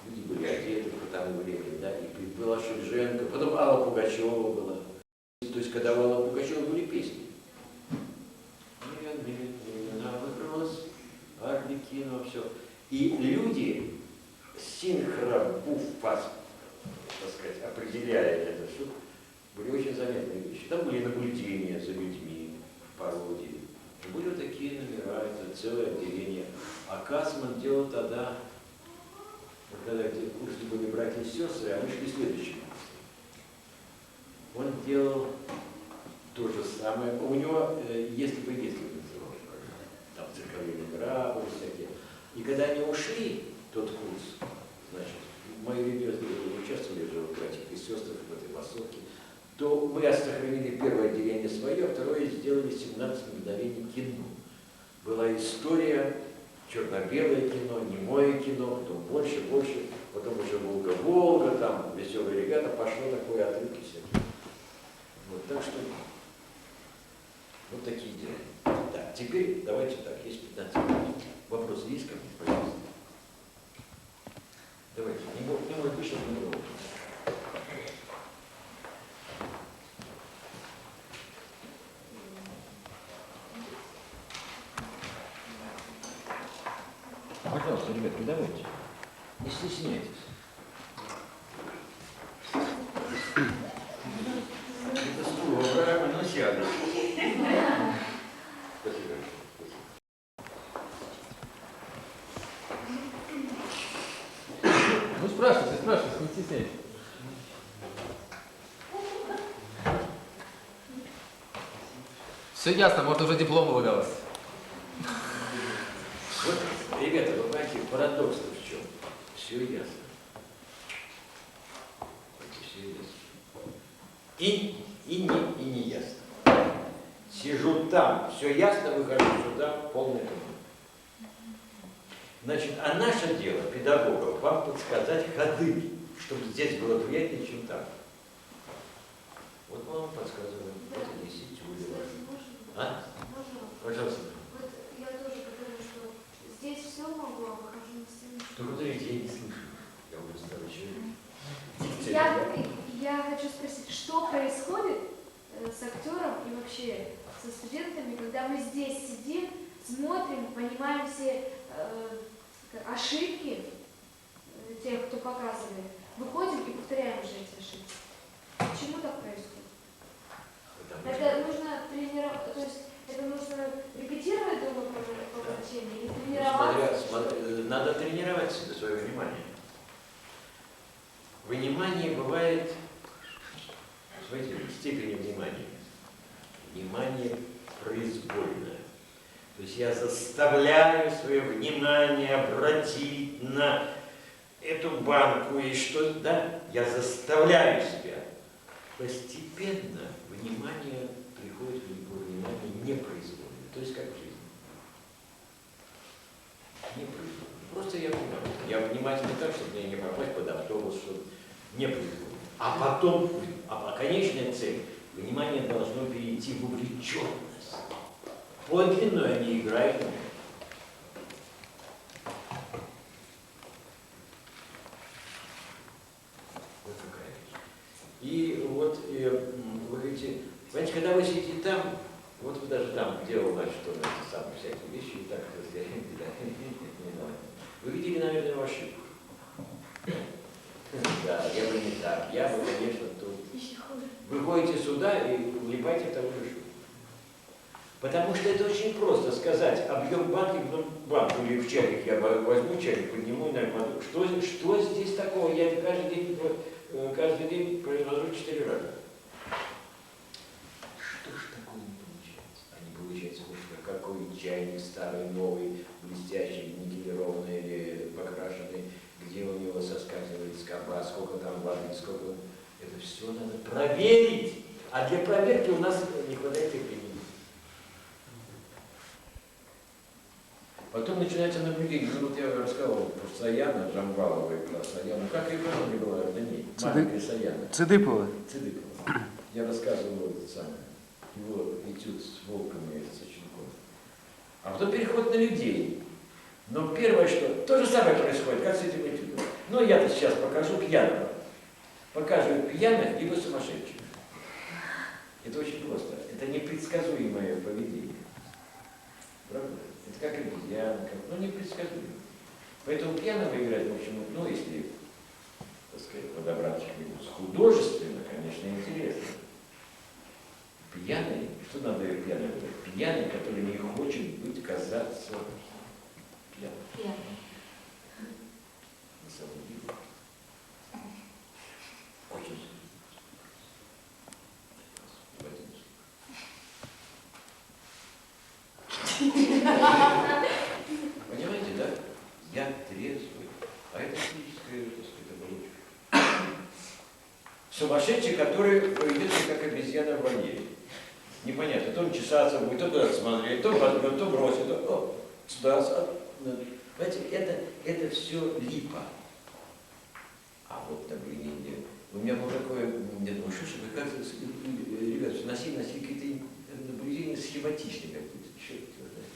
Люди были одеты в тому времени, да, и была Шульженко, потом Алла Пугачева была. То есть, когда у Аллы Пугачева были песни. Вопрос, Арлекино, все. И люди синхробуф, так сказать, определяя это все, были очень заметные вещи. Там были наблюдения за людьми, пародии. Были вот такие номера, это целое отделение. А Кацман делал тогда, когда в курсе были братья и сестры, а мы шли следующим. Он делал то же самое. У него, если бы называлось, там цирковые номера были всякие. И когда они ушли, тот курс, значит, мои ребята участвовали же в братьях и сестрах в этой массовке, то мы сохранили первое отделение свое, а второе сделали 17 мгновений кино. Была история, черно-белое кино, немое кино, потом больше, потом уже Волга-Волга, там веселые ребята, пошло такое отрывки всякие. Вот, так что, вот такие дела. Так, теперь давайте так, есть 15 минут. Вопросы есть ко мне, пожалуйста? Давайте, не может быть, сейчас не было. Пожалуйста, ребят, давайте. Не стесняйтесь. Это стул, но сяду. Спасибо. Ну спрашивайте, не стесняйтесь. Все ясно, может уже дипломы выдалось. Вот, ребята, вы понимаете, парадокс-то в чем? Все ясно. Все ясно. И не ясно. Сижу там, все ясно, выхожу сюда, полный туман. Значит, а наше дело, педагогов, вам подсказать ходы, чтобы здесь было приятнее, чем там. Вот мы вам подсказываем. Вот и несите улицы. А? Пожалуйста. Вот я тоже говорю, что здесь все могу, а выхожу на сцену. Только смотрите, я не слышу. Я уже старый человек. Я хочу спросить, что происходит с актером и вообще со студентами, когда мы здесь сидим, смотрим, понимаем все ошибки тех, кто показывает, выходим и повторяем уже эти ошибки. Почему так происходит? Это нужно тренировать, то есть это нужно репетировать дома по врачению или тренироваться? Надо тренировать себе свое внимание. Внимание бывает, смотрите, степени внимания. Внимание произвольное. То есть я заставляю свое внимание обратить на эту банку и что, да, я заставляю себя. Постепенно внимание приходит в внимание непроизвольное. То есть как в жизни. Непроизвольно. Просто я внимательно. Я внимательно так, чтобы мне не попасть под автобус, чтобы не произвольно. А потом, конечная цель, внимание должно перейти в увлеченность. Подлинную они играют. Вот какая вещь. И вот вы говорите, понимаете, когда вы сидите там, вот вы даже там делал, значит, что эти самые всякие вещи, и так, вы видели, наверное, его ошибку. Да, я бы не так. Я бы, конечно, тут. Вы ходите сюда и влипаете в того же шутку. Потому что это очень просто сказать, объем банки в банку или в чайник, я возьму чайник, подниму и нормально. Что здесь такого? Я это каждый день произвожу 4 раза. Что ж такое не получается? А не получается, какой чайник старый, новый, блестящий, никелированный или покрашенный, где у него соскакивает скоба, сколько там воды, сколько... Это все надо проверить. А для проверки у нас не хватает терпения. Потом начинается наблюдение. Ну вот я рассказывал про Саяна, Джамбалова и про Саяну. Как ее не было? Да нет, маленькая Саяна. Цыдыпова. Цыдыпова. Я рассказывал это самое. Его этюд с волками и с щенком. А потом переход на людей. Но первое, что... То же самое происходит, как с этим этюдом. Ну, я-то сейчас покажу пьяного. Показывают пьяных, либо сумасшедших. Это очень просто. Это непредсказуемое поведение. Правда? Это как обезьяна, непредсказуемо. Поэтому пьяного играть, в общем, если, так сказать, подобраться художественно, конечно, интересно. Пьяный, что надо пьяный говорить? Пьяный, который не хочет быть, казаться пьяным. На самом деле. Очень Понимаете, да? Я трезвый, а это физическая, так сказать, оболочка. Сумасшедший, который поведет себя как обезьяна в вольере. Непонятно, то он чесаться будет, то куда-то смотреть, то возьмет, то бросит, то сюда. Понимаете, это все липа. А вот наблюдение. У меня было такое, я думаю, что вы как-то, ребята, носили какие-то наблюдения схематичные какие-то, черт его знает.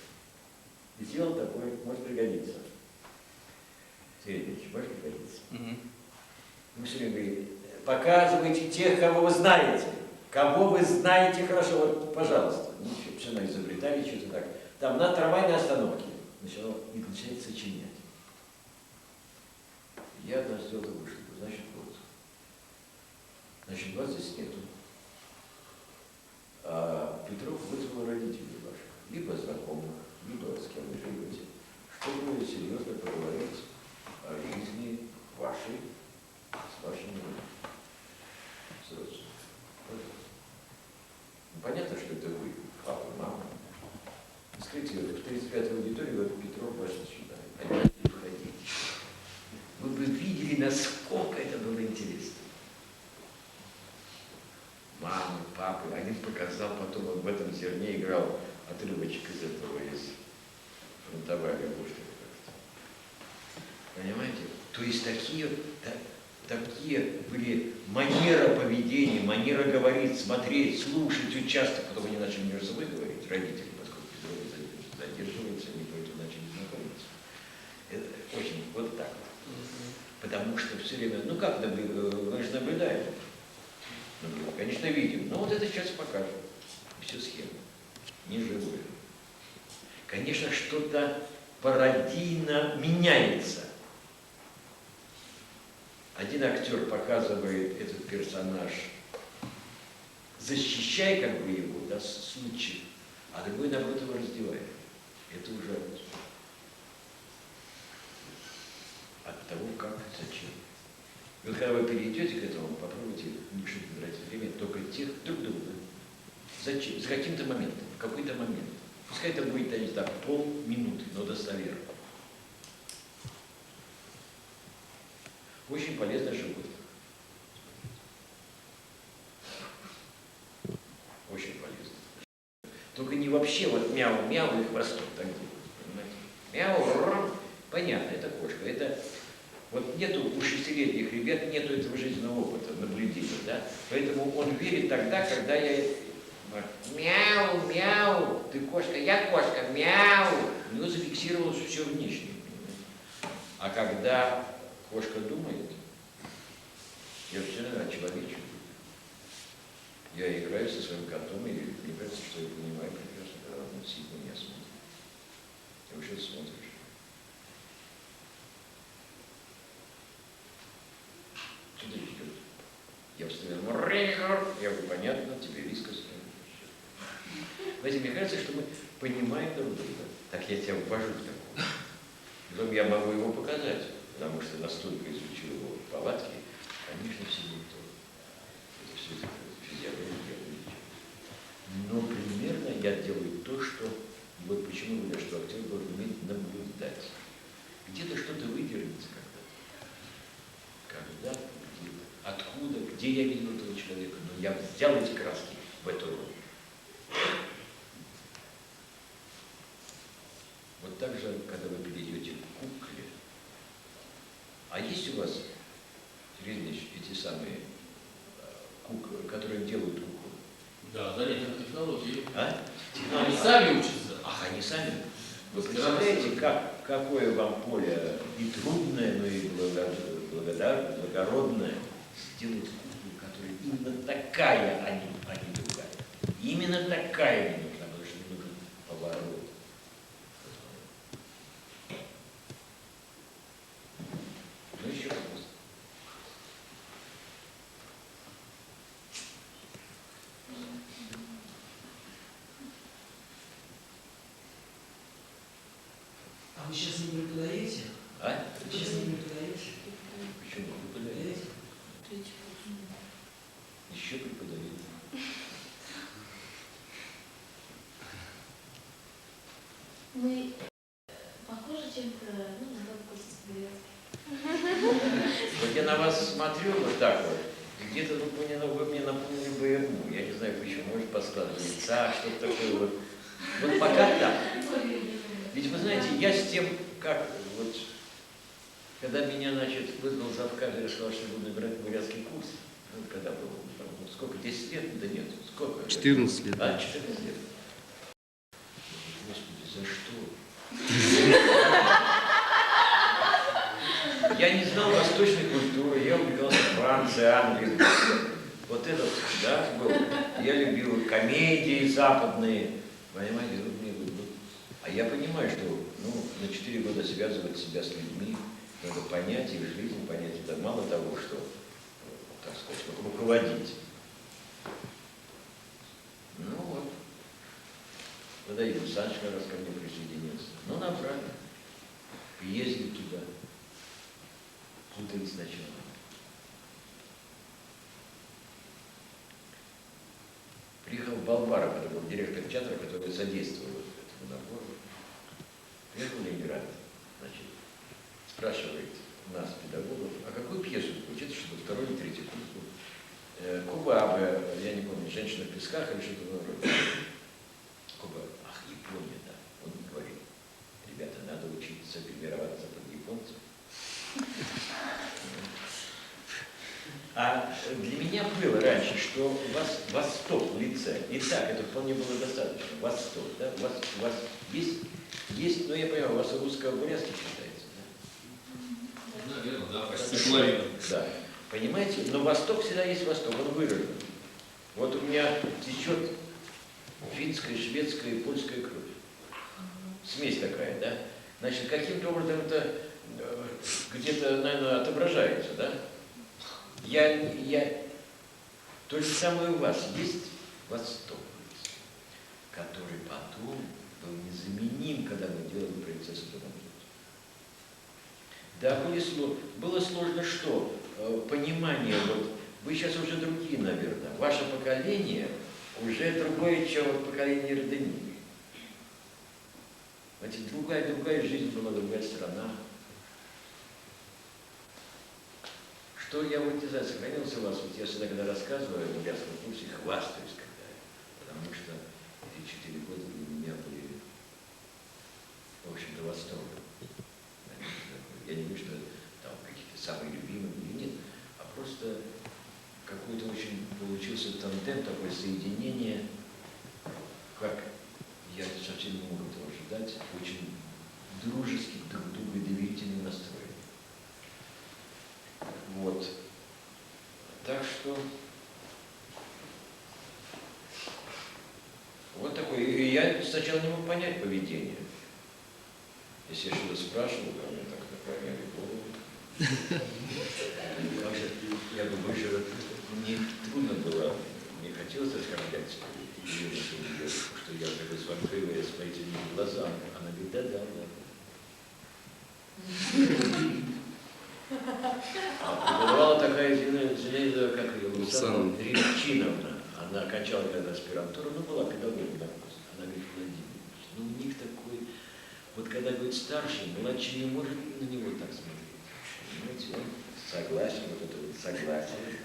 Ведь он такой может пригодиться. Сергей Ильич, может пригодиться? Мы все время говорим, показывайте тех, кого вы знаете. Кого вы знаете хорошо, вот, пожалуйста. Все равно изобретали что-то так. Там на трамвайной остановке начинает сочинять. Я одна сделала вышли, значит, вот. Значит, вас здесь нету. А Петров вызвал родителей ваших, либо знакомых, либо с кем вы живете, чтобы серьезно поговорить о жизни вашей с вашими взрослыми. Пожалуйста. Ну, понятно, что это вы, папа, мама. Скажите, в 35-й аудитории вот Петров вас считает. А не входите. Вы бы видели, насколько это было интересно. Мамы, папы, один показал, потом он в этом зерне играл отрывочек из этого, из фронтовая любовь, кажется. Понимаете? То есть такие были манера поведения, манера говорить, смотреть, слушать, участвовать. Потом они начали между собой говорить, родители, поскольку Петров задерживается, они поэтому начали знакомиться. Это очень вот так вот. Потому что все время, ну как мы же наблюдаем. Конечно, видим, но вот это сейчас покажем. Все схема, неживое. Конечно, что-то пародийно меняется. Один актер показывает этот персонаж, защищая как бы его, да, случай, а другой, наоборот, его раздевает. Это уже от того, как, зачем. И вот когда вы перейдете к этому, попробуйте лучше тратить время только тех друг друга. Зачем? За каким-то моментом, в какой-то момент. Пускай это будет, я не знаю, полминуты, но достоверно. Очень полезное животное. Очень полезно. Только не вообще вот мяу-мяу и хвостом так делать, понимаете? Мяу, понятно, это кошка. Это вот нету у 6-летних ребят, нету этого жизненного опыта, наблюдения, да? Поэтому он верит тогда, когда я мяу, мяу, ты кошка, я кошка, мяу. У него зафиксировалось все внешнее, понимаете? А когда кошка думает, я все равно очеловечу. Я играю со своим котом, и мне кажется, что я понимаю прекрасно, когда он сидит на меня смотрит. Я вообще смотришь. Что-то ждет. Я вставил рейхер, я говорю, понятно, тебе вискас. Знаете, мне кажется, что мы понимаем друг друга. Так я тебя ввожу в такое. Потом я могу его показать, потому что настолько изучил его повадки, конечно, все не то. Это все физиология, но примерно я делаю то, что... И вот почему говорят, что актер должен уметь наблюдать. Где-то что-то выдернется когда-то. Когда-то, где-то. Откуда, где я видел этого человека. Но я взял эти краски в эту роль. Вот так же, когда вы перейдете к кукле. А есть у вас, Сергей Ильич, эти самые куклы, которые делают куклы? Да, занятия технологии. А? Они сами учатся. Ах, они сами? Вы представляете, какое вам поле и трудное, но и благородное сделать куклу, которая именно такая, а не другая. Именно такая не нужна, потому что не нужен поворот. Ну еще раз. А вы сейчас не преподаете? А? Вы сейчас не преподаете? Почему? Преподаете? Еще преподаете. Мы похожи чем-то, ну, на бабку. Вот я на вас смотрю вот так вот, где-то тут вы мне напомнили БМУ, я не знаю почему, может по складу лица, что-то такое вот. Вот пока так. Ведь вы знаете, я с тем, как вот, когда меня, значит, вызвал завкафедры, я сказал, что буду набирать бурятский курс, ну, когда было, там, ну, сколько, 10 лет? Да нет, сколько? 14 лет. А, 14 лет. Господи, за что? Я не знал восточной культуры, я увлекался Францией, Англией. Вот этот, да, был. Я любил комедии западные, понимаете, вот мне вот. А я понимаю, что, ну, на 4 года связывать себя с людьми, Надо понять их жизнь, понять это мало того, что, так сказать, вот руководить. Ну вот. Тогда и Саныч как раз ко мне присоединился. Ну, набрали. Ездили туда. Путались сначала. Приехал Балбаров, это был директор театра, который содействовал этому набору. Приехал в Ленинград, значит, спрашивает нас, педагогов, а какую пьесу учить, что второй или третий курс был? Кубабе, я не помню, «Женщина в песках» или что-то вроде. Кубабе, ах, Япония, да. Он говорит, ребята, надо учиться гримироваться под японцев. А для меня было раньше, что у вас Восток в лице. И так, это вполне было достаточно. Восток, да? У вас есть, ну я понимаю, у вас русско-бурятский считается, да? Наверное, да, почти половина. Да. Понимаете? Но Восток всегда есть Восток, он выражен. Вот у меня течет финская, шведская и польская кровь. Смесь такая, да? Значит, каким-то образом это где-то, наверное, отображается, да? То же самое у вас есть Восток, который потом был незаменим, когда мы делали принцессу Домодедово. Да, было сложно что? Понимание, вот, вы сейчас уже другие, наверное. Ваше поколение уже другое, чем вот поколение Роденины. Значит, другая жизнь была, другая страна. Что я вот не знаю, сохранился у вас, вот я всегда, когда рассказываю о бурятском курсе, хвастаюсь, потому что эти 4 года для меня были, в общем-то, восторгом. Я не говорю, что там какие-то самые любимые или нет, а просто какой-то очень получился тандем, такое соединение, как я совсем не мог этого ожидать, очень дружеский друг друга и доверительный настрой. Вот. Так что вот такой. И я сначала не мог понять поведение. Если я что-то спрашивал, ко мне так наклоняли голову. Как же, я думаю, что мне трудно было, мне хотелось оскорблять ее, что я такой сварливый, смотрите мне в глаза. Она говорит, да. А преподавала такая Зинаида, как ее, Лусанова Рябчиновна. Она окончала когда аспирантуру, ну, была педагогом на курсе. Она говорит, Владимир Ильич, ну, у них такой, вот когда, говорит, старший, младший не может на него так смотреть. Понимаете, он согласен, вот это вот согласие.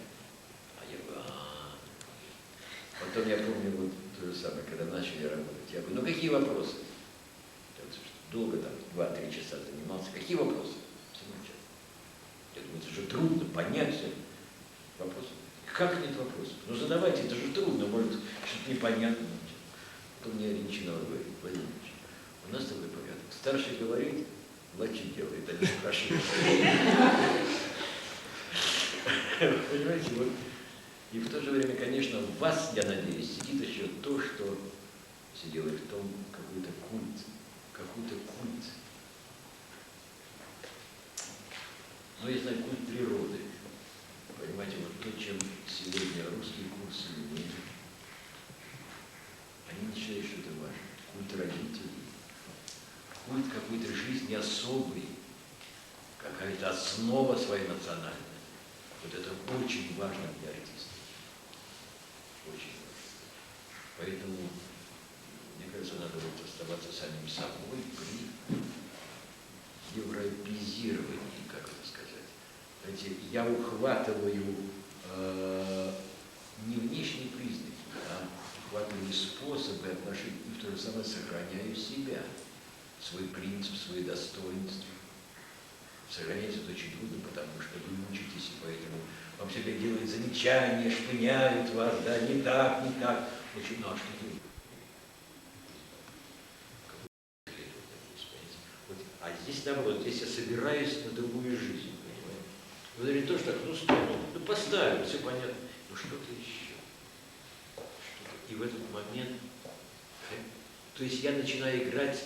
А я говорю, Потом я помню вот то же самое, когда начали работать. Я говорю, ну, какие вопросы? Я вот долго там, 2-3 часа занимался. Какие вопросы? Я думаю, это же трудно понять вопросы. Как нет вопросов? Ну задавайте, это же трудно, может, что-то непонятно. Потом мне Ренчинова говорит, Владимир Ильич, у нас такой порядок. Старший говорит, младший делает, они спрашивают. Понимаете, вот. И в то же время, конечно, в вас, я надеюсь, сидит еще то, что сидело в том, какой-то культ. Но я знаю, культ природы. Понимаете, вот то, чем сегодня русские курсы имеют, они не считают, что это важно. Культ родителей, культ какой-то жизни особой, какая-то основа своей национальной. Вот это очень важно для артиста. Очень важно. Поэтому, мне кажется, надо вот оставаться самим собой при европеизировании, как это сказать. Знаете, я ухватываю не внешние признаки, а ухватываю способы отношений, и в то же самое сохраняю себя, свой принцип, свои достоинства. Сохранять это очень трудно, потому что вы учитесь, и поэтому вам всегда делают замечания, шпыняют вас, да, не так. Очень, ну а что делать? Вот, а здесь наоборот, здесь я собираюсь на другую жизнь, понимаете? Вы говорите, то, что так, ну стой, ну поставим, все понятно, но что-то еще. И в этот момент, то есть я начинаю играть,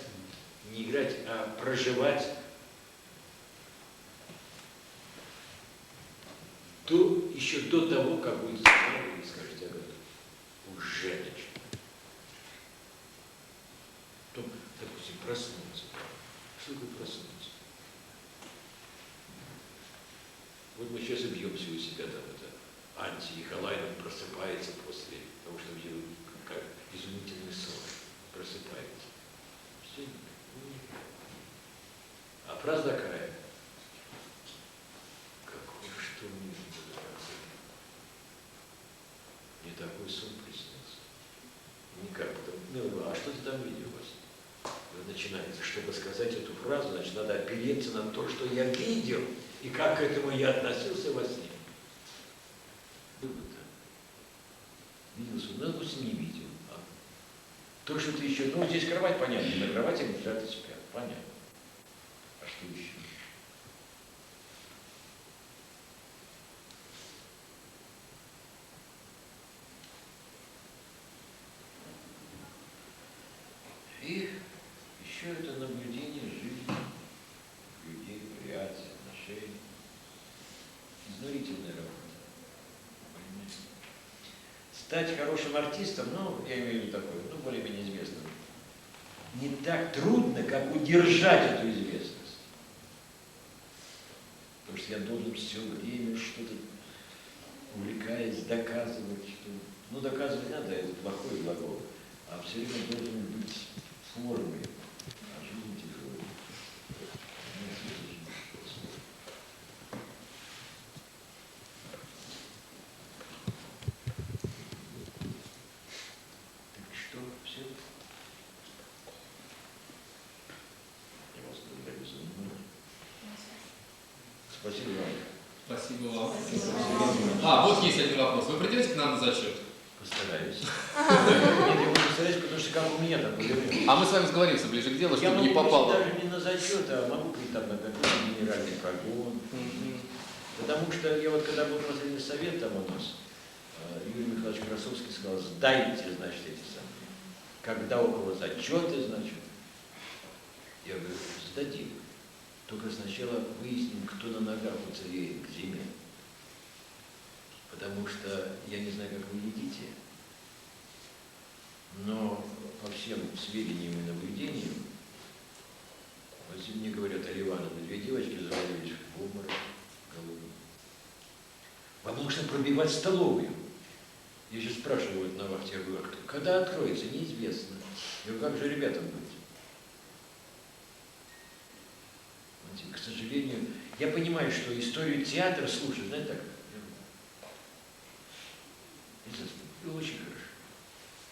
не играть, а проживать то еще до того, как будет сценарий, вы скажете, об этом уже начинает. То, допустим, проснуться. Что такое проснуться? Вот мы сейчас и бьемся у себя там, это Николаевна просыпается после того, что в нее как изумительный сон просыпается. Все, а фраза такая. Какой что мне не такой сон приснился. Никак. Ну, а что ты там видел во сне? Начинается, чтобы сказать эту фразу, значит, надо опереться на то, что я видел, и как к этому я относился во сне. Вывод. Видел сон, ну, допустим, не видел. А то, что ты еще, ну, здесь кровать, понятно, на кровати лежат и спят, понятно. А что еще? И еще это наблюдение жизни людей, реакции, отношений. Изнурительная работа. Понимаете? Стать хорошим артистом, ну, я имею в виду такое, ну, более-менее известным, не так трудно, как удержать эту известность. Потому что я должен все время что-то, увлекаясь, доказывать, что... Ну, доказывать надо, это плохое глагол. А все время должен быть формой, а жизнь тяжелая. Так что, все? Я вас благодарю за внимание. Спасибо вам. Спасибо вам. А, вот есть один вопрос. Вы придете к нам на зачет? Постараюсь. Нет, я буду стараюсь, потому что как у меня там было. А мы с вами сговоримся ближе к делу, чтобы не попало. Я даже не на зачет, а могу прийти там на какой-то генеральный прогон. Потому что я вот когда был последний совет там у нас, Юрий Михайлович Красовский сказал, сдайте, значит, эти самые. Когда около зачеты, значит, я говорю, сдадим. Только сначала выясним, кто на ногах уцелеет к зиме. Потому что я не знаю, как вы едите, но по всем сведениям и наблюдениям, вот если мне говорят, Али Ивановна, 2 девочки завалились в обморок голодным. Вам нужно пробивать столовую. Я сейчас спрашиваю вот на вахте, я говорю, когда откроется, неизвестно. Я говорю, как же ребятам быть? К сожалению, я понимаю, что историю театра слушать, знаете, так, это очень хорошо.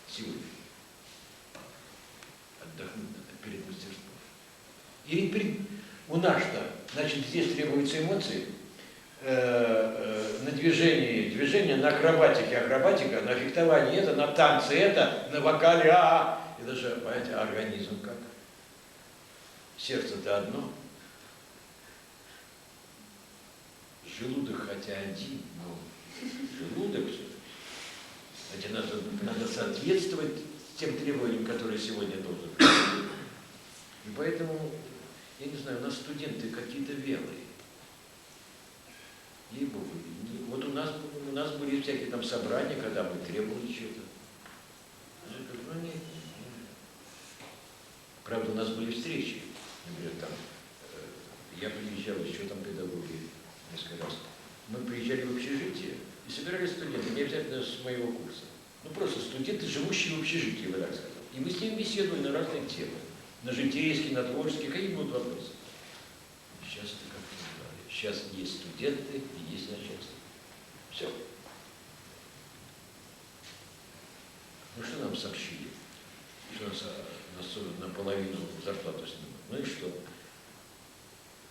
Сегодня. Отдохнуть надо перед мастерством. И у нас-то, значит, здесь требуются эмоции, на движение, на акробатике, акробатика, на фехтовании это, на танце это, на вокале это же, понимаете, организм как? Сердце-то одно. Желудок хотя один, но желудок все. Хотя надо соответствовать тем требованиям, которые сегодня должны быть. И поэтому, я не знаю, у нас студенты какие-то вялые. Ей-богу. Вот у нас были всякие там собрания, когда мы требовали чего-то. Ну, нет. Правда, у нас были встречи. Например, там, я приезжал, еще там педагоги несколько раз. Мы приезжали в общежитие и собирались студенты, не обязательно с моего курса. Ну, просто студенты, живущие в общежитии, я бы так сказал. И мы с ними беседовали на разные темы. На житейские, на творческие, какие будут вопросы. Сейчас это как-то не говорит. Сейчас есть студенты и есть начальство. Все. Ну, что нам сообщили? Что нас наполовину зарплату снимут. Ну и что?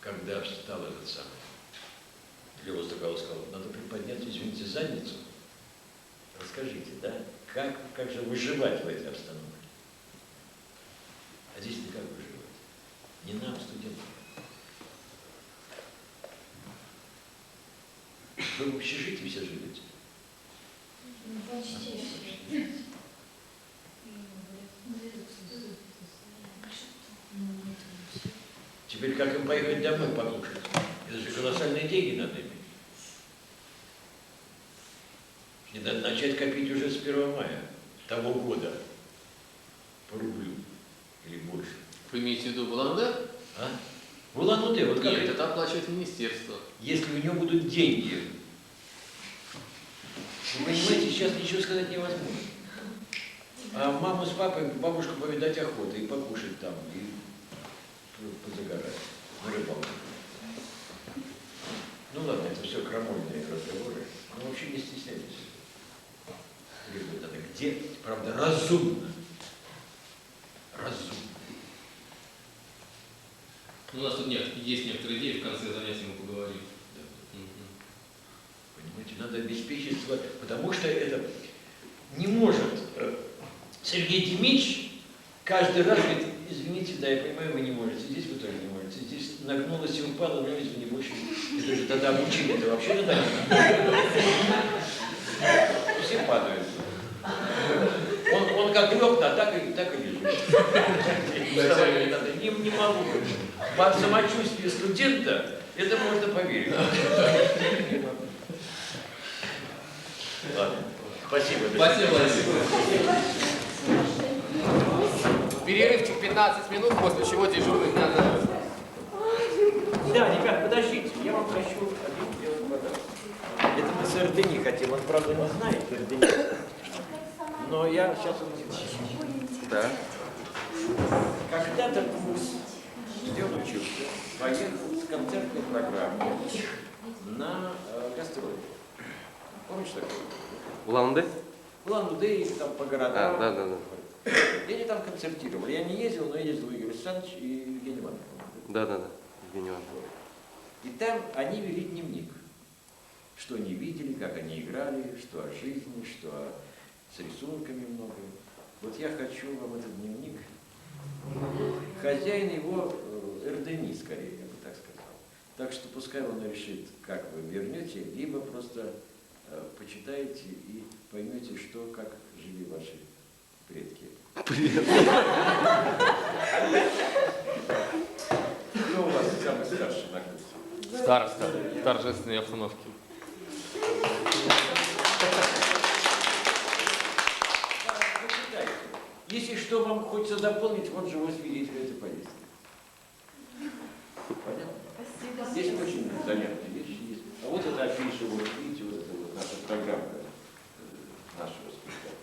Когда встал этот самый Лева Стакалов сказал, надо приподнять, извините, задницу. Расскажите, да, как же выживать в этой обстановке? А здесь никак выживать. Не нам, студентам. Вы в общежитии все живете? Теперь как им поехать домой покушать? Это же колоссальные деньги надо иметь. И надо начать копить уже с 1 мая того года по рублю или больше. Вы имеете в виду Булан-Удэ? А? В Улан-Удэ, вот как Нет, это? это оплачивает министерство. Если у него будут деньги, вы понимаете, сейчас ничего сказать невозможно. А маму с папой, бабушку повидать охота и покушать там, и позагорать на рыбалку. Ну ладно, это все крамольные разговоры, но вообще не стесняйтесь. Ребята, это где, правда, разумно. Разумно. Ну, у нас тут есть некоторые идеи, в конце занятия мы поговорим. Да. Понимаете, надо обеспечить, потому что это не может Сергей Демидович каждый раз говорит, извините, да, я понимаю, вы не можете, здесь вы тоже не можете, здесь нагнулась и упала, но извини, больше, это же тогда обучение, это вообще не так. Все падают. Он как лег, так и лежит. Не могу. Под самочувствие студента это можно поверить. Ладно. Спасибо. Спасибо, Владимир. Перерывчик 15 минут, после чего дежурный дня здоровья. Да, ребят, подождите, я вам хочу один сделать подарок. Это мы с Эрдени хотим, он, правда, не знает Эрдени. Но я сейчас Да. когда-то курс, где он учился, поехал с концертной программой на гастроли. Помнишь такое? Улан-Удэ? Улан-Удэ или там по городам. Да. И они там концертировали. Я не ездил, но ездил Игорь Александрович и Евгений Иванович. Да. Евгений Иванович. И там они вели дневник. Что они видели, как они играли, что о жизни, что с рисунками много. Вот я хочу вам этот дневник. Хозяин его Эрдени, скорее, я бы так сказал. Так что пускай он решит, как вы вернете, либо просто почитаете и поймете, что, как жили ваши предки. Кто у вас самый старший на курсе? Староста в торжественной обстановке. Почитайте. Если что вам хочется дополнить, вот живой свидетель этой поездки. Понятно? Спасибо. Здесь очень занятные вещи есть. А вот это афиша, вот видите, вот это вот наша программа нашего спектакля.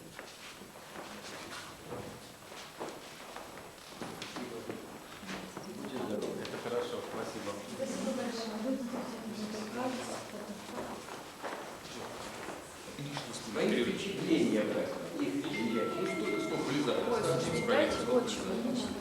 Будьте здоровы. Это хорошо, спасибо. Спасибо большое. Свои впечатления, брат, их впечатления. Сколько влезает? Очень, очень.